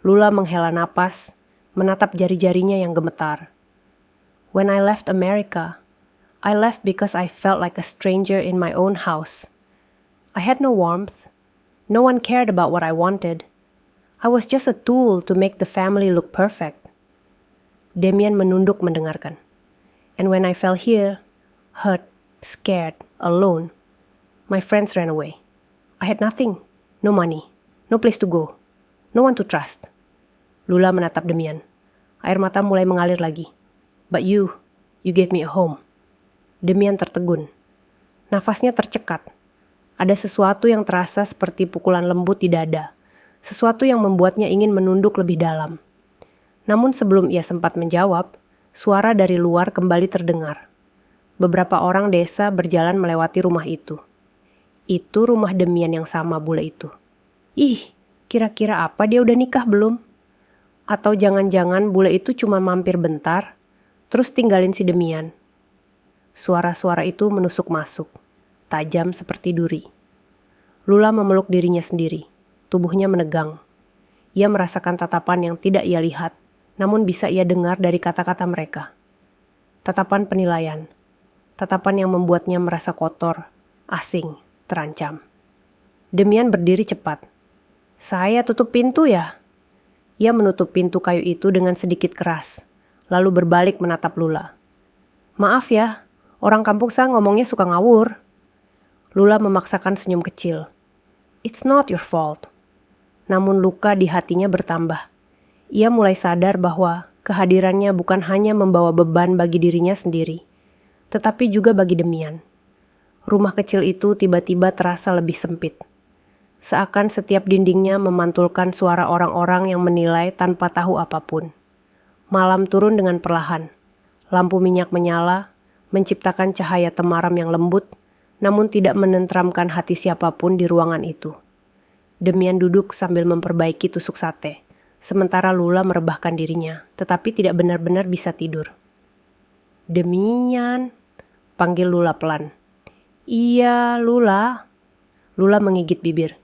Lula menghela napas, menatap jari-jarinya yang gemetar. When I left America, I left because I felt like a stranger in my own house. I had no warmth. No one cared about what I wanted. I was just a tool to make the family look perfect. Demian menunduk mendengarkan. And when I fell here, hurt, scared, alone, my friends ran away. I had nothing, no money, no place to go, no one to trust. Lula menatap Demian. Air mata mulai mengalir lagi. But you gave me a home. Demian tertegun. Nafasnya tercekat. Ada sesuatu yang terasa seperti pukulan lembut di dada. Sesuatu yang membuatnya ingin menunduk lebih dalam. Namun sebelum ia sempat menjawab, suara dari luar kembali terdengar. Beberapa orang desa berjalan melewati rumah itu. Itu rumah Demian yang sama bule itu. Ih, kira-kira apa dia udah nikah belum? Atau jangan-jangan bule itu cuma mampir bentar, terus tinggalin si Demian. Suara-suara itu menusuk masuk, tajam seperti duri. Lula memeluk dirinya sendiri, tubuhnya menegang. Ia merasakan tatapan yang tidak ia lihat, namun bisa ia dengar dari kata-kata mereka. Tatapan penilaian, tatapan yang membuatnya merasa kotor, asing, terancam. Demian berdiri cepat. Saya tutup pintu ya? Ia menutup pintu kayu itu dengan sedikit keras, lalu berbalik menatap Lula. Maaf ya, orang kampung saya ngomongnya suka ngawur. Lula memaksakan senyum kecil. It's not your fault. Namun luka di hatinya bertambah. Ia mulai sadar bahwa kehadirannya bukan hanya membawa beban bagi dirinya sendiri, tetapi juga bagi Demian. Rumah kecil itu tiba-tiba terasa lebih sempit. Seakan setiap dindingnya memantulkan suara orang-orang yang menilai tanpa tahu apapun. Malam turun dengan perlahan. Lampu minyak menyala, menciptakan cahaya temaram yang lembut, namun tidak menenteramkan hati siapapun di ruangan itu. Demian duduk sambil memperbaiki tusuk sate, sementara Lula merebahkan dirinya, tetapi tidak benar-benar bisa tidur. Demian, panggil Lula pelan. Iya, Lula. Lula menggigit bibir.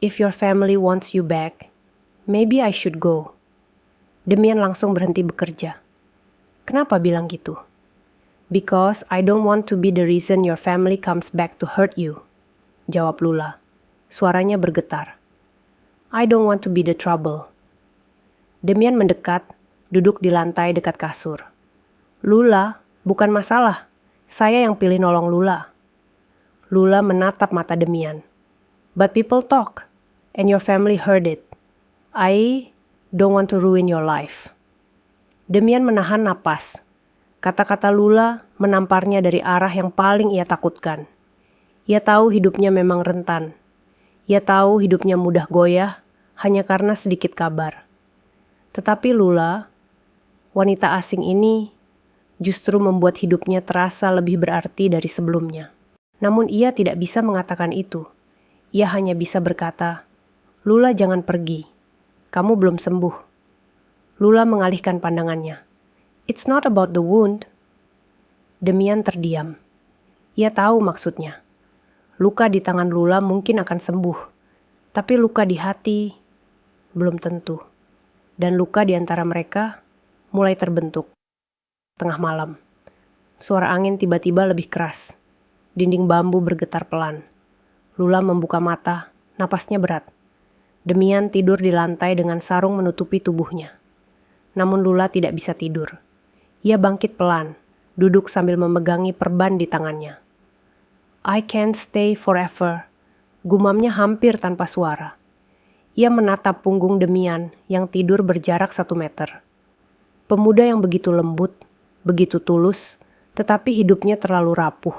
If your family wants you back, maybe I should go. Demian langsung berhenti bekerja. Kenapa bilang gitu? Because I don't want to be the reason your family comes back to hurt you, jawab Lula. Suaranya bergetar. I don't want to be the trouble. Demian mendekat, duduk di lantai dekat kasur. Lula, bukan masalah. Saya yang pilih nolong Lula. Lula menatap mata Demian. But people talk, and your family heard it. I don't want to ruin your life. Demian menahan napas. Kata-kata Lula menamparnya dari arah yang paling ia takutkan. Ia tahu hidupnya memang rentan. Ia tahu hidupnya mudah goyah hanya karena sedikit kabar. Tetapi Lula, wanita asing ini, justru membuat hidupnya terasa lebih berarti dari sebelumnya. Namun ia tidak bisa mengatakan itu. Ia hanya bisa berkata, Lula jangan pergi. Kamu belum sembuh. Lula mengalihkan pandangannya. It's not about the wound. Demian terdiam. Ia tahu maksudnya. Luka di tangan Lula mungkin akan sembuh, tapi luka di hati belum tentu. Dan luka di antara mereka mulai terbentuk. Tengah malam, suara angin tiba-tiba lebih keras. Dinding bambu bergetar pelan. Lula membuka mata, napasnya berat. Demian tidur di lantai dengan sarung menutupi tubuhnya. Namun Lula tidak bisa tidur. Ia bangkit pelan, duduk sambil memegangi perban di tangannya. I can't stay forever, gumamnya hampir tanpa suara. Ia menatap punggung Demian yang tidur berjarak 1 meter. Pemuda yang begitu lembut, begitu tulus, tetapi hidupnya terlalu rapuh.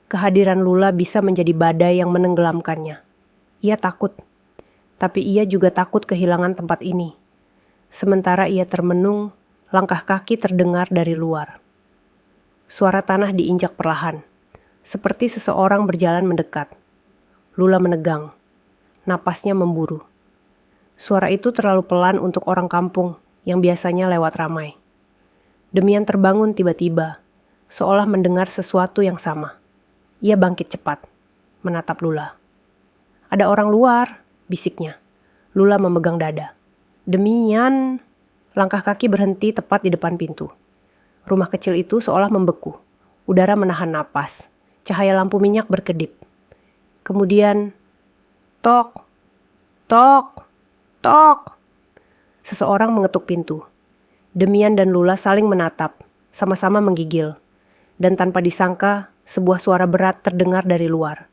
Kehadiran Lula bisa menjadi badai yang menenggelamkannya. Ia takut, tapi ia juga takut kehilangan tempat ini. Sementara ia termenung, langkah kaki terdengar dari luar. Suara tanah diinjak perlahan. Seperti seseorang berjalan mendekat. Lula menegang. Napasnya memburu. Suara itu terlalu pelan untuk orang kampung yang biasanya lewat ramai. Demian terbangun tiba-tiba, seolah mendengar sesuatu yang sama. Ia bangkit cepat, menatap Lula. Ada orang luar, bisiknya. Lula memegang dada. Demian, langkah kaki berhenti tepat di depan pintu. Rumah kecil itu seolah membeku. Udara menahan napas. Cahaya lampu minyak berkedip. Kemudian, tok, tok, tok. Seseorang mengetuk pintu. Demian dan Lula saling menatap, sama-sama menggigil. Dan tanpa disangka, sebuah suara berat terdengar dari luar.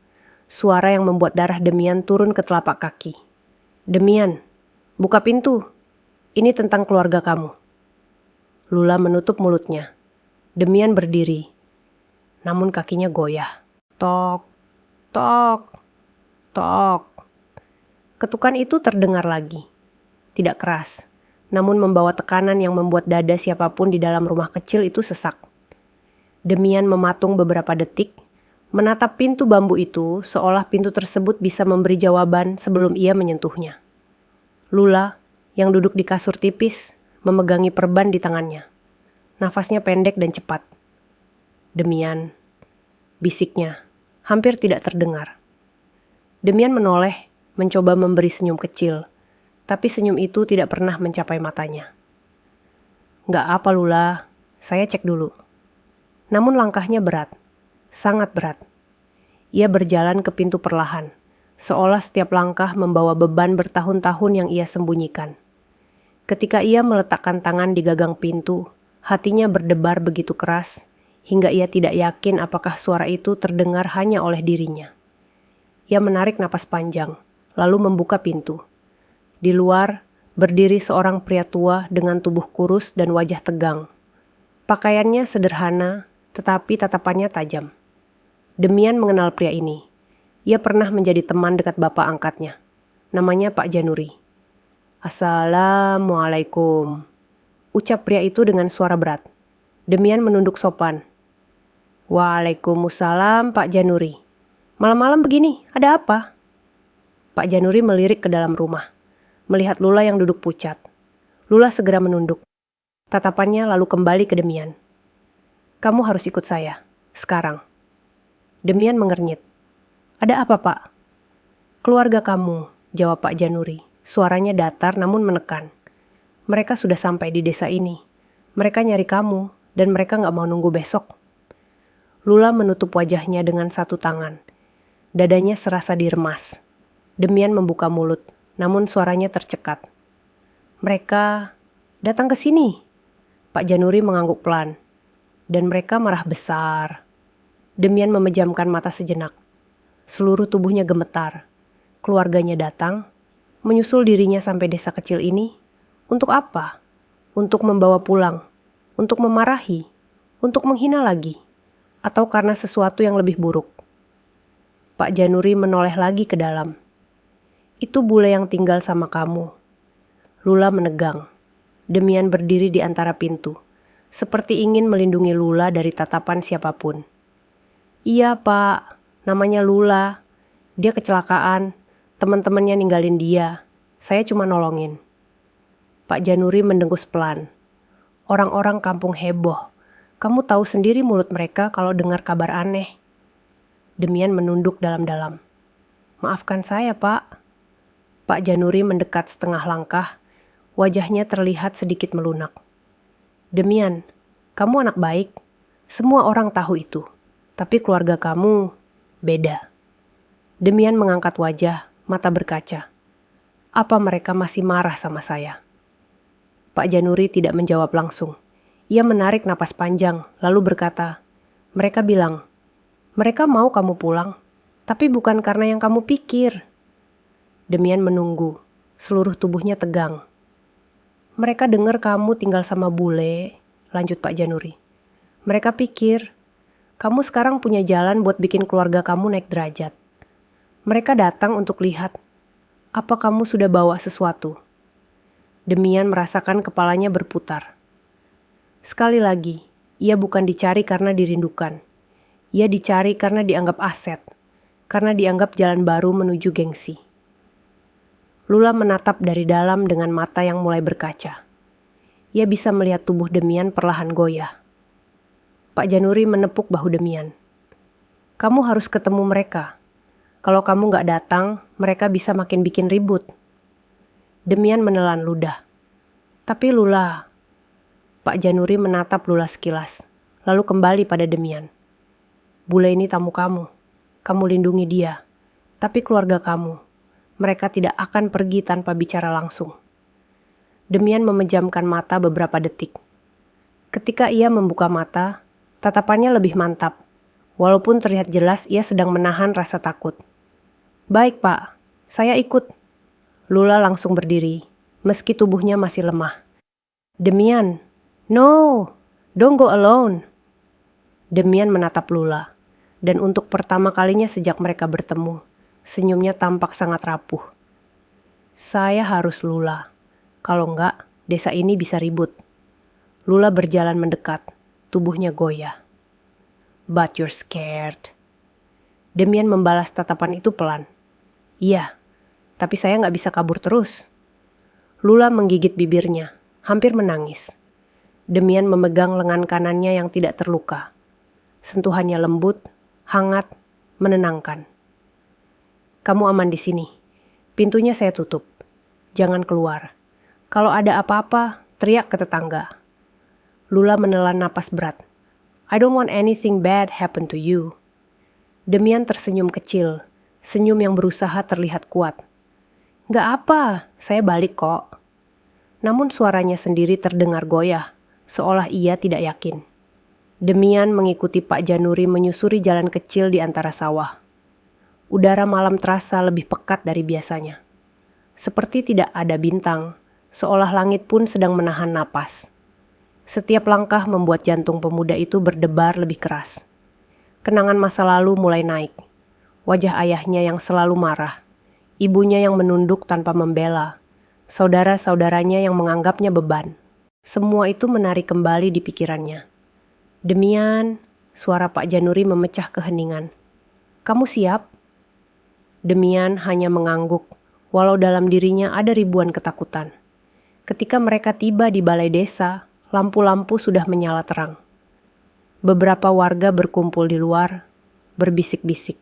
Suara yang membuat darah Demian turun ke telapak kaki. Demian, buka pintu. Ini tentang keluarga kamu. Lula menutup mulutnya. Demian berdiri. Namun kakinya goyah. Tok, tok, tok. Ketukan itu terdengar lagi. Tidak keras, namun membawa tekanan yang membuat dada siapapun di dalam rumah kecil itu sesak. Demian mematung beberapa detik, menatap pintu bambu itu seolah pintu tersebut bisa memberi jawaban sebelum ia menyentuhnya. Lula, yang duduk di kasur tipis, memegangi perban di tangannya. Nafasnya pendek dan cepat. Demian, bisiknya, hampir tidak terdengar. Demian menoleh, mencoba memberi senyum kecil, tapi senyum itu tidak pernah mencapai matanya. "Nggak apa, Lula, saya cek dulu." Namun langkahnya berat, sangat berat. Ia berjalan ke pintu perlahan, seolah setiap langkah membawa beban bertahun-tahun yang ia sembunyikan. Ketika ia meletakkan tangan di gagang pintu, hatinya berdebar begitu keras, hingga ia tidak yakin apakah suara itu terdengar hanya oleh dirinya. Ia menarik napas panjang, lalu membuka pintu. Di luar, berdiri seorang pria tua dengan tubuh kurus dan wajah tegang. Pakaiannya sederhana, tetapi tatapannya tajam. Demian mengenal pria ini. Ia pernah menjadi teman dekat bapak angkatnya. Namanya Pak Januri. "Assalamualaikum," ucap pria itu dengan suara berat. Demian menunduk sopan. "Waalaikumsalam, Pak Januri. Malam-malam begini, ada apa?" Pak Januri melirik ke dalam rumah, melihat Lula yang duduk pucat. Lula segera menunduk. Tatapannya lalu kembali ke Demian. "Kamu harus ikut saya, sekarang." Demian mengernyit. "Ada apa, Pak?" "Keluarga kamu," jawab Pak Januri. Suaranya datar namun menekan. "Mereka sudah sampai di desa ini. Mereka nyari kamu, dan mereka nggak mau nunggu besok." Lula menutup wajahnya dengan satu tangan. Dadanya serasa diremas. Demian membuka mulut, namun suaranya tercekat. "Mereka datang ke sini." Pak Januri mengangguk pelan. "Dan mereka marah besar." Demian memejamkan mata sejenak. Seluruh tubuhnya gemetar. Keluarganya datang, menyusul dirinya sampai desa kecil ini. Untuk apa? Untuk membawa pulang, untuk memarahi, untuk menghina lagi, atau karena sesuatu yang lebih buruk. Pak Januri menoleh lagi ke dalam. "Itu bule yang tinggal sama kamu." Lula menegang. Demian berdiri di antara pintu, seperti ingin melindungi Lula dari tatapan siapapun. "Iya, Pak, namanya Lula. Dia kecelakaan, teman-temannya ninggalin dia. Saya cuma nolongin." Pak Januri mendengus pelan. "Orang-orang kampung heboh. Kamu tahu sendiri mulut mereka kalau dengar kabar aneh." Demian menunduk dalam-dalam. "Maafkan saya, Pak." Pak Januri mendekat setengah langkah. Wajahnya terlihat sedikit melunak. "Demian, kamu anak baik. Semua orang tahu itu. Tapi keluarga kamu beda." Demian mengangkat wajah, mata berkaca. "Apa mereka masih marah sama saya?" Pak Januri tidak menjawab langsung. Ia menarik napas panjang, lalu berkata, "Mereka bilang, mereka mau kamu pulang, tapi bukan karena yang kamu pikir." Demian menunggu, seluruh tubuhnya tegang. "Mereka dengar kamu tinggal sama bule," lanjut Pak Januri. "Mereka pikir, kamu sekarang punya jalan buat bikin keluarga kamu naik derajat. Mereka datang untuk lihat, apa kamu sudah bawa sesuatu." Demian merasakan kepalanya berputar. Sekali lagi, ia bukan dicari karena dirindukan. Ia dicari karena dianggap aset, karena dianggap jalan baru menuju gengsi. Lula menatap dari dalam dengan mata yang mulai berkaca. Ia bisa melihat tubuh Demian perlahan goyah. Pak Januri menepuk bahu Demian. "Kamu harus ketemu mereka. Kalau kamu nggak datang, mereka bisa makin bikin ribut." Demian menelan ludah. "Tapi Lula..." Pak Januri menatap Lula sekilas, lalu kembali pada Demian. "Bule ini tamu kamu. Kamu lindungi dia. Tapi keluarga kamu, mereka tidak akan pergi tanpa bicara langsung." Demian memejamkan mata beberapa detik. Ketika ia membuka mata, tatapannya lebih mantap. Walaupun terlihat jelas ia sedang menahan rasa takut. "Baik, Pak. Saya ikut." Lula langsung berdiri, meski tubuhnya masih lemah. "Demian, no, don't go alone." Demian menatap Lula, dan untuk pertama kalinya sejak mereka bertemu, senyumnya tampak sangat rapuh. "Saya harus Lula. Kalau enggak, Desa ini bisa ribut. Lula berjalan mendekat, tubuhnya goyah. But you're scared. Demian membalas tatapan itu pelan. Iya, tapi saya nggak bisa kabur terus. Lula menggigit bibirnya, hampir menangis. Demian memegang lengan kanannya yang tidak terluka. Sentuhannya lembut, hangat, menenangkan. Kamu aman di sini. Pintunya saya tutup. Jangan keluar. Kalau ada apa-apa, teriak ke tetangga. Lula menelan napas berat. I don't want anything bad happen to you. Demian tersenyum kecil, senyum yang berusaha terlihat kuat. Gak apa, saya balik kok. Namun suaranya sendiri terdengar goyah, seolah ia tidak yakin. Demian mengikuti Pak Januri menyusuri jalan kecil di antara sawah. Udara malam terasa lebih pekat dari biasanya. Seperti tidak ada bintang, seolah langit pun sedang menahan napas. Setiap langkah membuat jantung pemuda itu berdebar lebih keras. Kenangan masa lalu mulai naik. Wajah ayahnya yang selalu marah. Ibunya yang menunduk tanpa membela. Saudara-saudaranya yang menganggapnya beban. Semua itu menarik kembali di pikirannya. Demian, suara Pak Januri memecah keheningan. Kamu siap? Demian hanya mengangguk, walau dalam dirinya ada ribuan ketakutan. Ketika mereka tiba di balai desa, lampu-lampu sudah menyala terang. Beberapa warga berkumpul di luar, berbisik-bisik.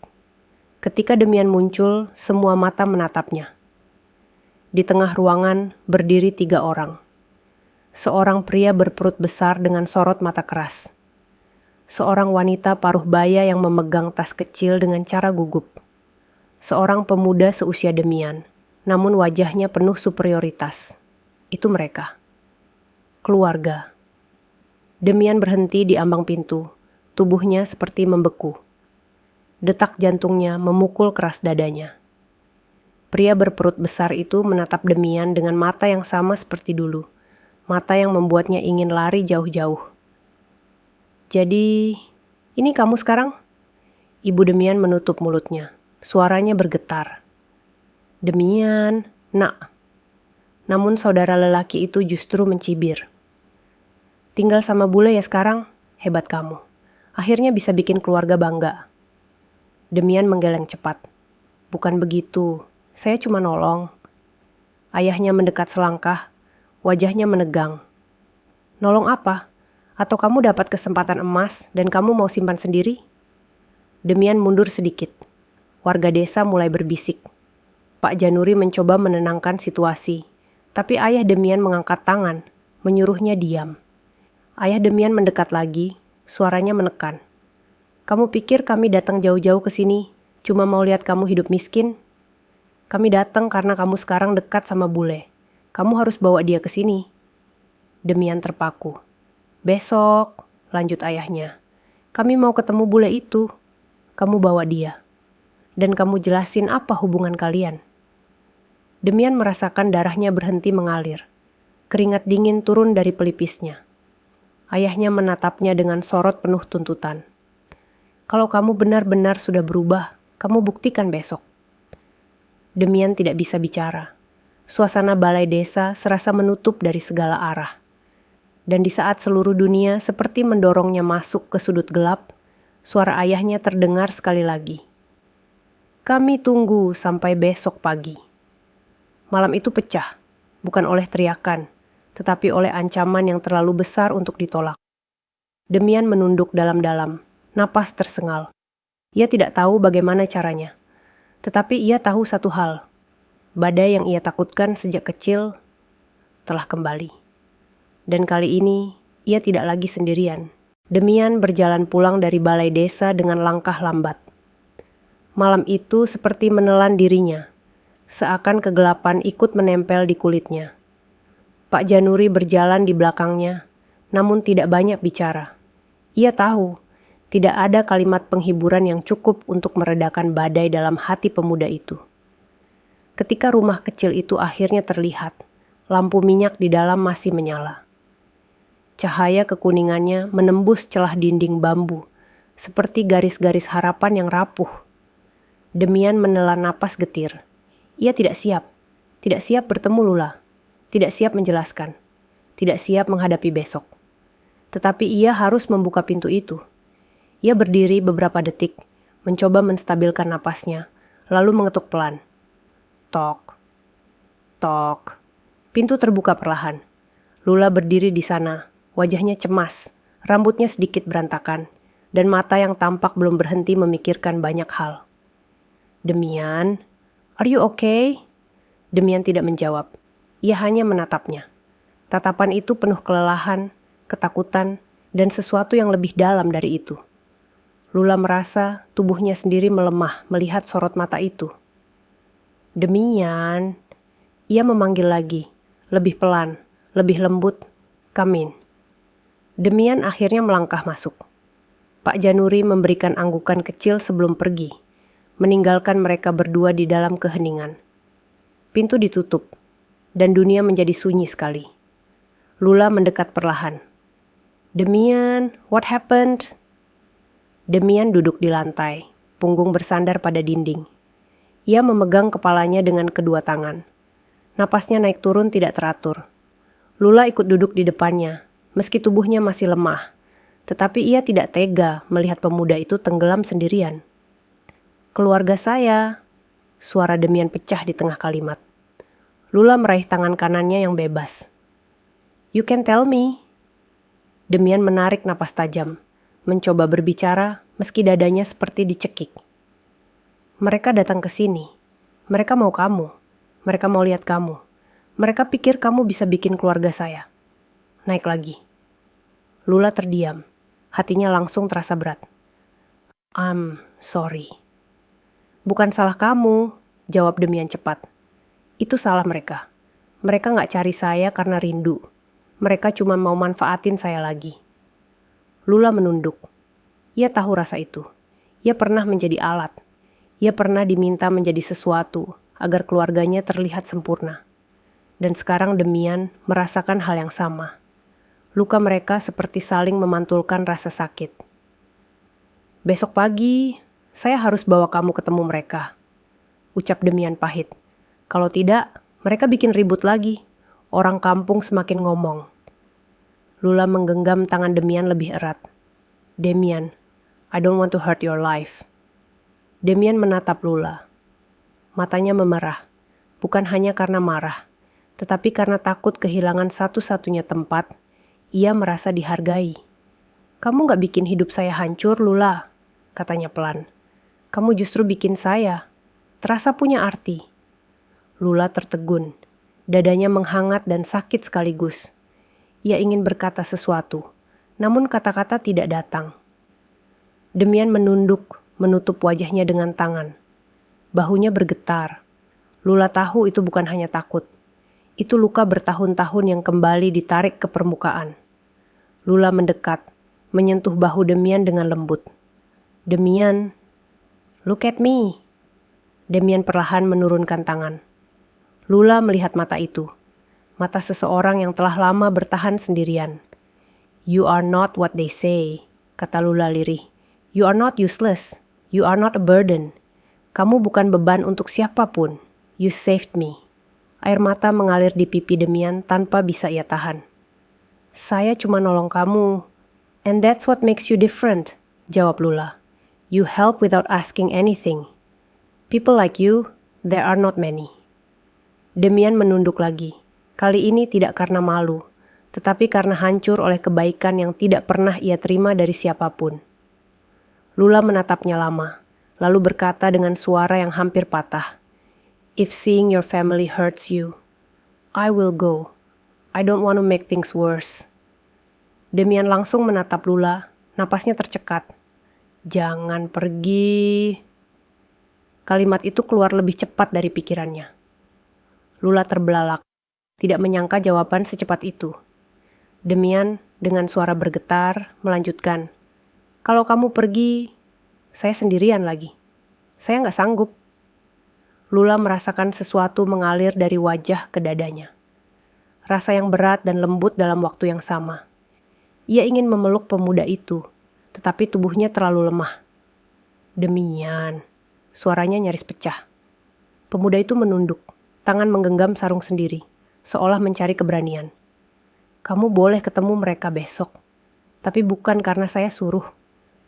Ketika Demian muncul, semua mata menatapnya. Di tengah ruangan berdiri 3 orang. Seorang pria berperut besar dengan sorot mata keras. Seorang wanita paruh baya yang memegang tas kecil dengan cara gugup. Seorang pemuda seusia Demian, namun wajahnya penuh superioritas. Itu mereka. Keluarga. Demian berhenti di ambang pintu, tubuhnya seperti membeku. Detak jantungnya memukul keras dadanya. Pria berperut besar itu menatap Demian dengan mata yang sama seperti dulu, mata yang membuatnya ingin lari jauh-jauh. Jadi, ini kamu sekarang? Ibu Demian menutup mulutnya, suaranya bergetar. Demian, nak. Namun saudara lelaki itu justru mencibir. Tinggal sama bule ya sekarang, hebat kamu. Akhirnya bisa bikin keluarga bangga. Demian menggeleng cepat. Bukan begitu, saya cuma nolong. Ayahnya mendekat selangkah, wajahnya menegang. Nolong apa? Atau kamu dapat kesempatan emas dan kamu mau simpan sendiri? Demian mundur sedikit. Warga desa mulai berbisik. Pak Januri mencoba menenangkan situasi, tapi ayah Demian mengangkat tangan, menyuruhnya diam. Ayah Demian mendekat lagi, suaranya menekan. Kamu pikir kami datang jauh-jauh ke sini, cuma mau lihat kamu hidup miskin? Kami datang karena kamu sekarang dekat sama bule. Kamu harus bawa dia ke sini. Demian terpaku. Besok, lanjut ayahnya. Kami mau ketemu bule itu. Kamu bawa dia. Dan kamu jelasin apa hubungan kalian. Demian merasakan darahnya berhenti mengalir. Keringat dingin turun dari pelipisnya. Ayahnya menatapnya dengan sorot penuh tuntutan. Kalau kamu benar-benar sudah berubah, kamu buktikan besok. Demian tidak bisa bicara. Suasana balai desa serasa menutup dari segala arah. Dan di saat seluruh dunia seperti mendorongnya masuk ke sudut gelap, suara ayahnya terdengar sekali lagi. Kami tunggu sampai besok pagi. Malam itu pecah, bukan oleh teriakan, tetapi oleh ancaman yang terlalu besar untuk ditolak. Demian menunduk dalam-dalam, napas tersengal. Ia tidak tahu bagaimana caranya. Tetapi ia tahu satu hal. Badai yang ia takutkan sejak kecil telah kembali. Dan kali ini, ia tidak lagi sendirian. Demian berjalan pulang dari balai desa dengan langkah lambat. Malam itu seperti menelan dirinya. Seakan kegelapan ikut menempel di kulitnya. Pak Januri berjalan di belakangnya, namun tidak banyak bicara. Ia tahu, tidak ada kalimat penghiburan yang cukup untuk meredakan badai dalam hati pemuda itu. Ketika rumah kecil itu akhirnya terlihat, lampu minyak di dalam masih menyala. Cahaya kekuningannya menembus celah dinding bambu, seperti garis-garis harapan yang rapuh. Demian menelan napas getir. Ia tidak siap bertemu Lula, tidak siap menjelaskan. tidak siap menghadapi besok. Tetapi ia harus membuka pintu itu. Ia berdiri beberapa detik, mencoba menstabilkan napasnya, lalu mengetuk pelan. Tok, tok. Pintu terbuka perlahan. Lula berdiri di sana, wajahnya cemas, rambutnya sedikit berantakan, dan mata yang tampak belum berhenti memikirkan banyak hal. Demian, are you okay? Demian tidak menjawab. Ia hanya menatapnya. Tatapan itu penuh kelelahan, ketakutan, dan sesuatu yang lebih dalam dari itu. Lula merasa tubuhnya sendiri melemah melihat sorot mata itu. Demian, ia memanggil lagi, lebih pelan, lebih lembut, come in. Demian akhirnya melangkah masuk. Pak Januri memberikan anggukan kecil sebelum pergi, meninggalkan mereka berdua di dalam keheningan. Pintu ditutup, dan dunia menjadi sunyi sekali. Lula mendekat perlahan. Demian, what happened? Demian duduk di lantai, punggung bersandar pada dinding. Ia memegang kepalanya dengan kedua tangan. Napasnya naik turun tidak teratur. Lula ikut duduk di depannya, meski tubuhnya masih lemah. Tetapi ia tidak tega melihat pemuda itu tenggelam sendirian. Keluarga saya, suara Demian pecah di tengah kalimat. Lula meraih tangan kanannya yang bebas. You can tell me. Demian menarik napas tajam, mencoba berbicara meski dadanya seperti dicekik. Mereka datang ke sini. Mereka mau kamu. Mereka mau lihat kamu. Mereka pikir kamu bisa bikin keluarga saya. Naik lagi. Lula terdiam. Hatinya langsung terasa berat. I'm sorry. Bukan salah kamu, jawab Demian cepat. Itu salah mereka. Mereka gak cari saya karena rindu. Mereka cuma mau manfaatin saya lagi. Lula menunduk. Ia tahu rasa itu. Ia pernah menjadi alat. Ia pernah diminta menjadi sesuatu agar keluarganya terlihat sempurna. Dan sekarang Demian merasakan hal yang sama. Luka mereka seperti saling memantulkan rasa sakit. Besok pagi, saya harus bawa kamu ketemu mereka, ucap Demian pahit. Kalau tidak, mereka bikin ribut lagi. Orang kampung semakin ngomong. Lula menggenggam tangan Demian lebih erat. Demian, I don't want to hurt your life. Demian menatap Lula. Matanya memerah, bukan hanya karena marah, tetapi karena takut kehilangan satu-satunya tempat, ia merasa dihargai. Kamu gak bikin hidup saya hancur, Lula, katanya pelan. Kamu justru bikin saya terasa punya arti. Lula tertegun, dadanya menghangat dan sakit sekaligus. Ia ingin berkata sesuatu, namun kata-kata tidak datang. Demian menunduk, menutup wajahnya dengan tangan. Bahunya bergetar. Lula tahu itu bukan hanya takut. Itu luka bertahun-tahun yang kembali ditarik ke permukaan. Lula mendekat, menyentuh bahu Demian dengan lembut. Demian, look at me. Demian perlahan menurunkan tangan. Lula melihat mata itu. Mata seseorang yang telah lama bertahan sendirian. You are not what they say, kata Lula lirih. You are not useless. You are not a burden. Kamu bukan beban untuk siapapun. You saved me. Air mata mengalir di pipi Demian tanpa bisa ia tahan. Saya cuma nolong kamu. And that's what makes you different, jawab Lula. You help without asking anything. People like you, there are not many. Demian menunduk lagi. Kali ini tidak karena malu, tetapi karena hancur oleh kebaikan yang tidak pernah ia terima dari siapapun. Lula menatapnya lama, lalu berkata dengan suara yang hampir patah. If seeing your family hurts you, I will go. I don't want to make things worse. Demian langsung menatap Lula, napasnya tercekat. Jangan pergi. Kalimat itu keluar lebih cepat dari pikirannya. Lula terbelalak, tidak menyangka jawaban secepat itu. Demian dengan suara bergetar melanjutkan. Kalau kamu pergi, saya sendirian lagi. Saya nggak sanggup. Lula merasakan sesuatu mengalir dari wajah ke dadanya. Rasa yang berat dan lembut dalam waktu yang sama. Ia ingin memeluk pemuda itu, tetapi tubuhnya terlalu lemah. Demian, suaranya nyaris pecah. Pemuda itu menunduk, tangan menggenggam sarung sendiri, seolah mencari keberanian. Kamu boleh ketemu mereka besok. Tapi bukan karena saya suruh.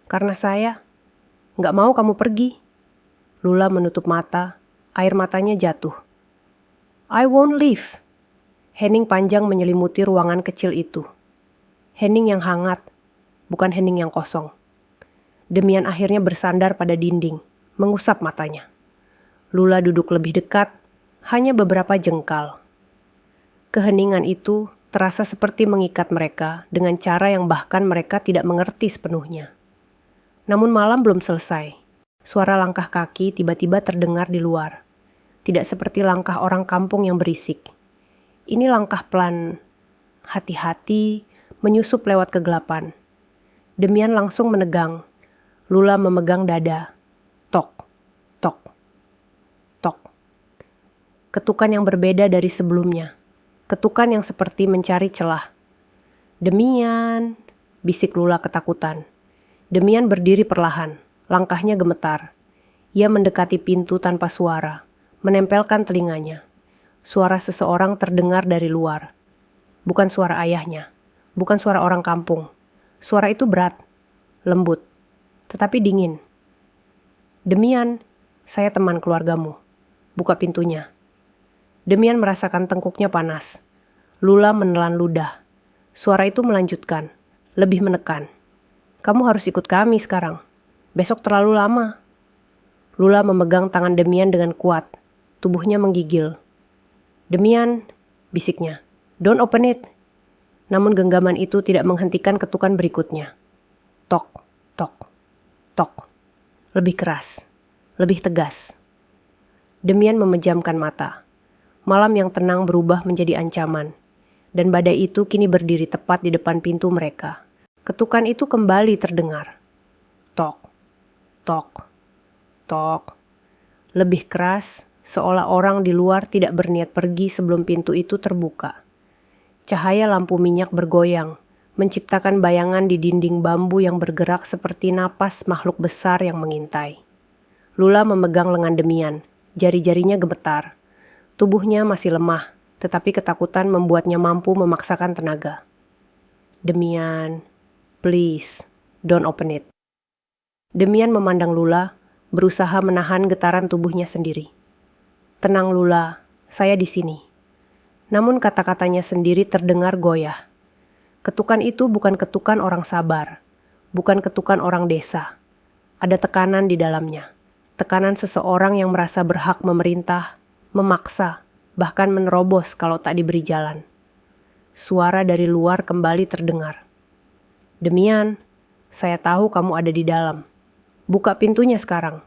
Karena saya nggak mau kamu pergi. Lula menutup mata, air matanya jatuh. I won't leave. Hening panjang menyelimuti ruangan kecil itu. Hening yang hangat, bukan hening yang kosong. Demian akhirnya bersandar pada dinding, mengusap matanya. Lula duduk lebih dekat, hanya beberapa jengkal. Keheningan itu terasa seperti mengikat mereka dengan cara yang bahkan mereka tidak mengerti sepenuhnya. Namun malam belum selesai. Suara langkah kaki tiba-tiba terdengar di luar. Tidak seperti langkah orang kampung yang berisik. Ini langkah pelan, hati-hati, menyusup lewat kegelapan. Demian langsung menegang. Lula memegang dada. Tok, tok, tok. Ketukan yang berbeda dari sebelumnya. Ketukan yang seperti mencari celah. Demian, bisik Lula ketakutan. Demian berdiri perlahan, langkahnya gemetar. Ia mendekati pintu tanpa suara, menempelkan telinganya. Suara seseorang terdengar dari luar. Bukan suara ayahnya, bukan suara orang kampung. Suara itu berat, lembut, tetapi dingin. Demian, saya teman keluargamu. Buka pintunya. Demian merasakan tengkuknya panas. Lula menelan ludah. Suara itu melanjutkan, lebih menekan. Kamu harus ikut kami sekarang. Besok terlalu lama. Lula memegang tangan Demian dengan kuat. Tubuhnya menggigil. Demian, bisiknya. Don't open it. Namun genggaman itu tidak menghentikan ketukan berikutnya. Tok, tok, tok. Lebih keras, lebih tegas. Demian memejamkan mata. Malam yang tenang berubah menjadi ancaman. Dan badai itu kini berdiri tepat di depan pintu mereka. Ketukan itu kembali terdengar. Tok, tok, tok. Lebih keras, seolah orang di luar tidak berniat pergi sebelum pintu itu terbuka. Cahaya lampu minyak bergoyang, menciptakan bayangan di dinding bambu yang bergerak seperti napas makhluk besar yang mengintai. Lula memegang lengan Demian, jari-jarinya gemetar. Tubuhnya masih lemah, tetapi ketakutan membuatnya mampu memaksakan tenaga. Demian, please, don't open it. Demian memandang Lula, berusaha menahan getaran tubuhnya sendiri. Tenang Lula, saya di sini. Namun kata-katanya sendiri terdengar goyah. Ketukan itu bukan ketukan orang sabar, bukan ketukan orang desa. Ada tekanan di dalamnya. Tekanan seseorang yang merasa berhak memerintah, memaksa, bahkan menerobos kalau tak diberi jalan. Suara dari luar kembali terdengar. Demian, saya tahu kamu ada di dalam. Buka pintunya sekarang.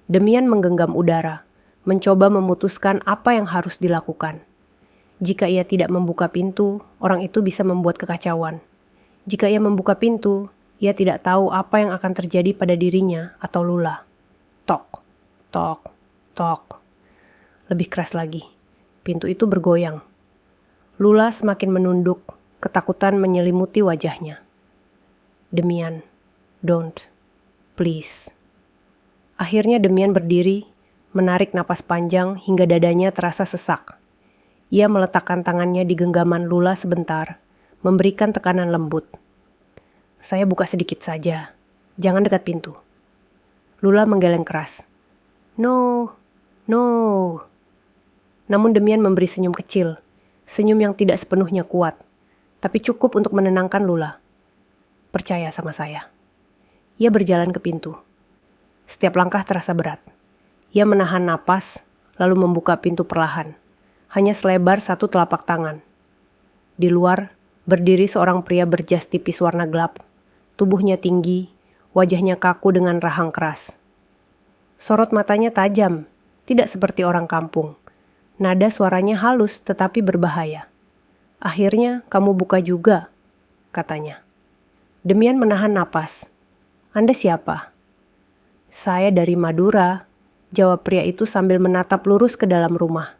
Demian menggenggam udara, mencoba memutuskan apa yang harus dilakukan. Jika ia tidak membuka pintu, orang itu bisa membuat kekacauan. Jika ia membuka pintu, ia tidak tahu apa yang akan terjadi pada dirinya atau Lula. Tok, tok, tok. Lebih keras lagi. Pintu itu bergoyang. Lula semakin menunduk, ketakutan menyelimuti wajahnya. Demian, don't, please. Akhirnya Demian berdiri, menarik napas panjang hingga dadanya terasa sesak. Ia meletakkan tangannya di genggaman Lula sebentar, memberikan tekanan lembut. Saya buka sedikit saja, jangan dekat pintu. Lula menggeleng keras. No, no. Namun Demian memberi senyum kecil, senyum yang tidak sepenuhnya kuat, tapi cukup untuk menenangkan Lula. Percaya sama saya. Ia berjalan ke pintu. Setiap langkah terasa berat. Ia menahan napas, lalu membuka pintu perlahan. Hanya selebar satu telapak tangan. Di luar, berdiri seorang pria berjas tipis warna gelap. Tubuhnya tinggi, wajahnya kaku dengan rahang keras. Sorot matanya tajam, tidak seperti orang kampung. Nada suaranya halus tetapi berbahaya. Akhirnya kamu buka juga, katanya. Demian menahan napas. Anda siapa? Saya dari Madura, jawab pria itu sambil menatap lurus ke dalam rumah.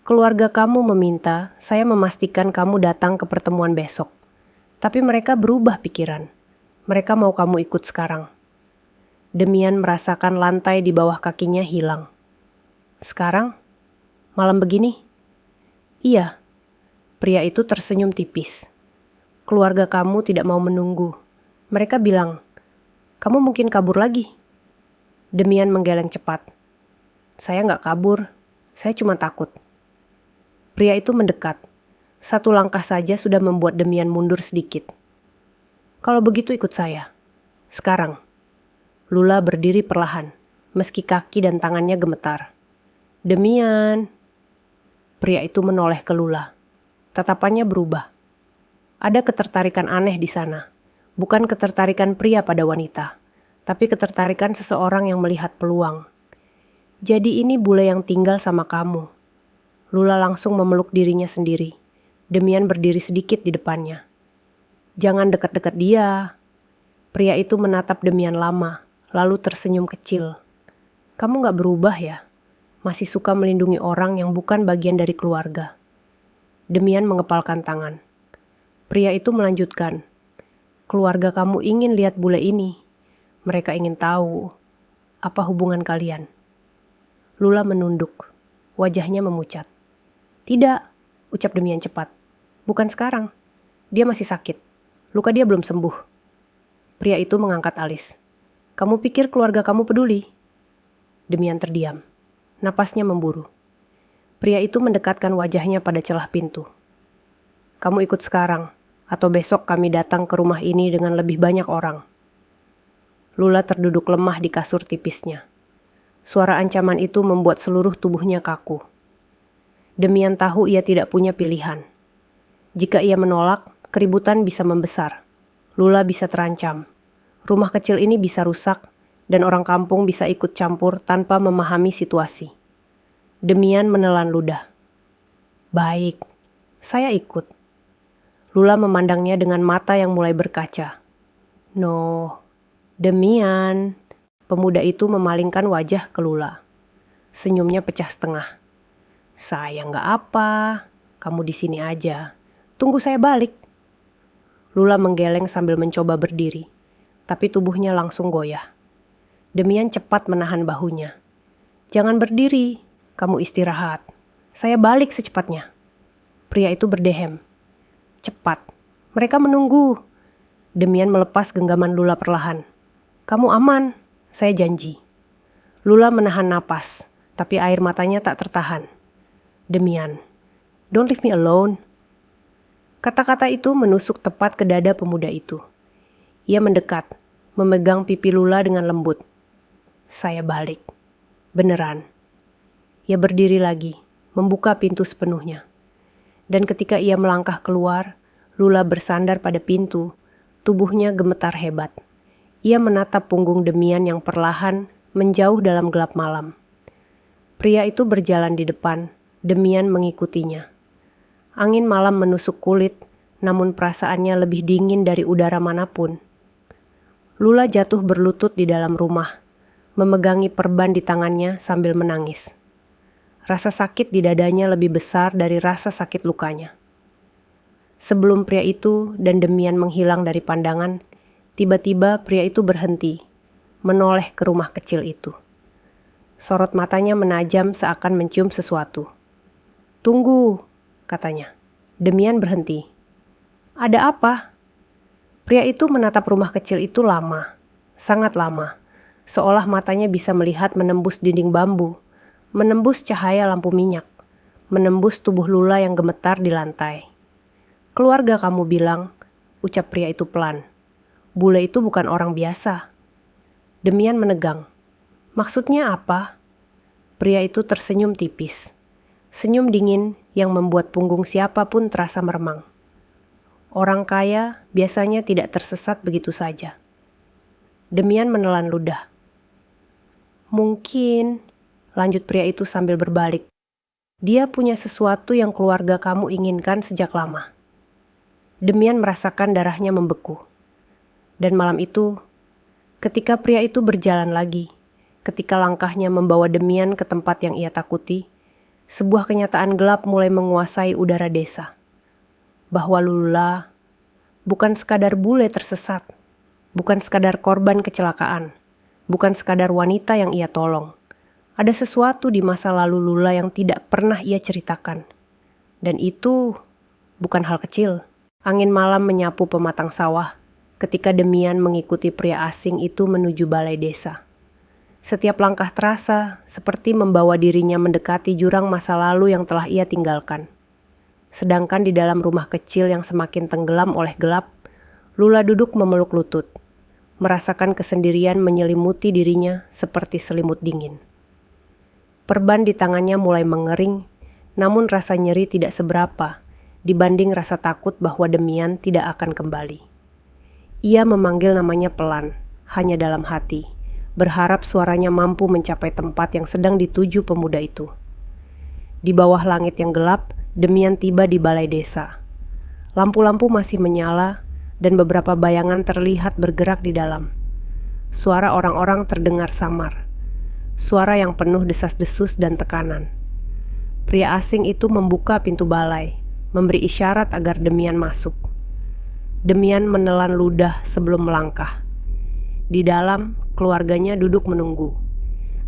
Keluarga kamu meminta saya memastikan kamu datang ke pertemuan besok. Tapi mereka berubah pikiran. Mereka mau kamu ikut sekarang. Demian merasakan lantai di bawah kakinya hilang. Sekarang? Malam begini? Iya. Pria itu tersenyum tipis. Keluarga kamu tidak mau menunggu. Mereka bilang, kamu mungkin kabur lagi. Demian menggeleng cepat. Saya nggak kabur, saya cuma takut. Pria itu mendekat. Satu langkah saja sudah membuat Demian mundur sedikit. Kalau begitu ikut saya. Sekarang. Lula berdiri perlahan, meski kaki dan tangannya gemetar. Demian. Pria itu menoleh ke Lula. Tatapannya berubah. Ada ketertarikan aneh di sana. Bukan ketertarikan pria pada wanita, tapi ketertarikan seseorang yang melihat peluang. Jadi ini bule yang tinggal sama kamu. Lula langsung memeluk dirinya sendiri. Demian berdiri sedikit di depannya. Jangan dekat-dekat dia. Pria itu menatap Demian lama, lalu tersenyum kecil. Kamu gak berubah ya? Masih suka melindungi orang yang bukan bagian dari keluarga. Demian mengepalkan tangan. Pria itu melanjutkan. Keluarga kamu ingin lihat bule ini. Mereka ingin tahu apa hubungan kalian. Lula menunduk. Wajahnya memucat. Tidak, ucap Demian cepat. Bukan sekarang. Dia masih sakit. Luka dia belum sembuh. Pria itu mengangkat alis. Kamu pikir keluarga kamu peduli? Demian terdiam. Napasnya memburu. Pria itu mendekatkan wajahnya pada celah pintu. Kamu ikut sekarang, atau besok kami datang ke rumah ini dengan lebih banyak orang. Lula terduduk lemah di kasur tipisnya. Suara ancaman itu membuat seluruh tubuhnya kaku. Demian tahu ia tidak punya pilihan. Jika ia menolak, keributan bisa membesar. Lula bisa terancam. Rumah kecil ini bisa rusak, dan orang kampung bisa ikut campur tanpa memahami situasi. Demian menelan ludah. Baik, saya ikut. Lula memandangnya dengan mata yang mulai berkaca. No, Demian. Pemuda itu memalingkan wajah ke Lula. Senyumnya pecah setengah. Saya nggak apa, kamu di sini aja. Tunggu saya balik. Lula menggeleng sambil mencoba berdiri, tapi tubuhnya langsung goyah. Demian cepat menahan bahunya. Jangan berdiri, kamu istirahat. Saya balik secepatnya. Pria itu berdehem. Cepat, mereka menunggu. Demian melepas genggaman Lula perlahan. Kamu aman, saya janji. Lula menahan napas, tapi air matanya tak tertahan. Demian, don't leave me alone. Kata-kata itu menusuk tepat ke dada pemuda itu. Ia mendekat, memegang pipi Lula dengan lembut. Saya balik. Beneran. Ia berdiri lagi, membuka pintu sepenuhnya. Dan ketika ia melangkah keluar, Lula bersandar pada pintu, tubuhnya gemetar hebat. Ia menatap punggung Demian yang perlahan menjauh dalam gelap malam. Pria itu berjalan di depan, Demian mengikutinya. Angin malam menusuk kulit, namun perasaannya lebih dingin dari udara manapun. Lula jatuh berlutut di dalam rumah, memegangi perban di tangannya sambil menangis. Rasa sakit di dadanya lebih besar dari rasa sakit lukanya. Sebelum pria itu dan Demian menghilang dari pandangan, tiba-tiba pria itu berhenti, menoleh ke rumah kecil itu. Sorot matanya menajam seakan mencium sesuatu. Tunggu, katanya. Demian berhenti. Ada apa? Pria itu menatap rumah kecil itu lama, sangat lama, seolah matanya bisa melihat menembus dinding bambu, menembus cahaya lampu minyak, menembus tubuh Lula yang gemetar di lantai. Keluarga kamu bilang, ucap pria itu pelan. Bule itu bukan orang biasa. Demian menegang. Maksudnya apa? Pria itu tersenyum tipis. Senyum dingin yang membuat punggung siapapun terasa meremang. Orang kaya biasanya tidak tersesat begitu saja. Demian menelan ludah. Mungkin, lanjut pria itu sambil berbalik. Dia punya sesuatu yang keluarga kamu inginkan sejak lama. Demian merasakan darahnya membeku. Dan malam itu, ketika pria itu berjalan lagi, ketika langkahnya membawa Demian ke tempat yang ia takuti, sebuah kenyataan gelap mulai menguasai udara desa. Bahwa Lula bukan sekadar bule tersesat, bukan sekadar korban kecelakaan, bukan sekadar wanita yang ia tolong. Ada sesuatu di masa lalu Lula yang tidak pernah ia ceritakan. Dan itu bukan hal kecil. Angin malam menyapu pematang sawah ketika Demian mengikuti pria asing itu menuju balai desa. Setiap langkah terasa seperti membawa dirinya mendekati jurang masa lalu yang telah ia tinggalkan. Sedangkan di dalam rumah kecil yang semakin tenggelam oleh gelap, Lula duduk memeluk lutut, merasakan kesendirian menyelimuti dirinya seperti selimut dingin. Perban di tangannya mulai mengering, namun rasa nyeri tidak seberapa dibanding rasa takut bahwa Demian tidak akan kembali. Ia memanggil namanya pelan, hanya dalam hati, berharap suaranya mampu mencapai tempat yang sedang dituju pemuda itu. Di bawah langit yang gelap, Demian tiba di balai desa. Lampu-lampu masih menyala dan beberapa bayangan terlihat bergerak di dalam. Suara orang-orang terdengar samar. Suara yang penuh desas-desus dan tekanan. Pria asing itu membuka pintu balai, memberi isyarat agar Demian masuk. Demian menelan ludah sebelum melangkah. Di dalam, keluarganya duduk menunggu.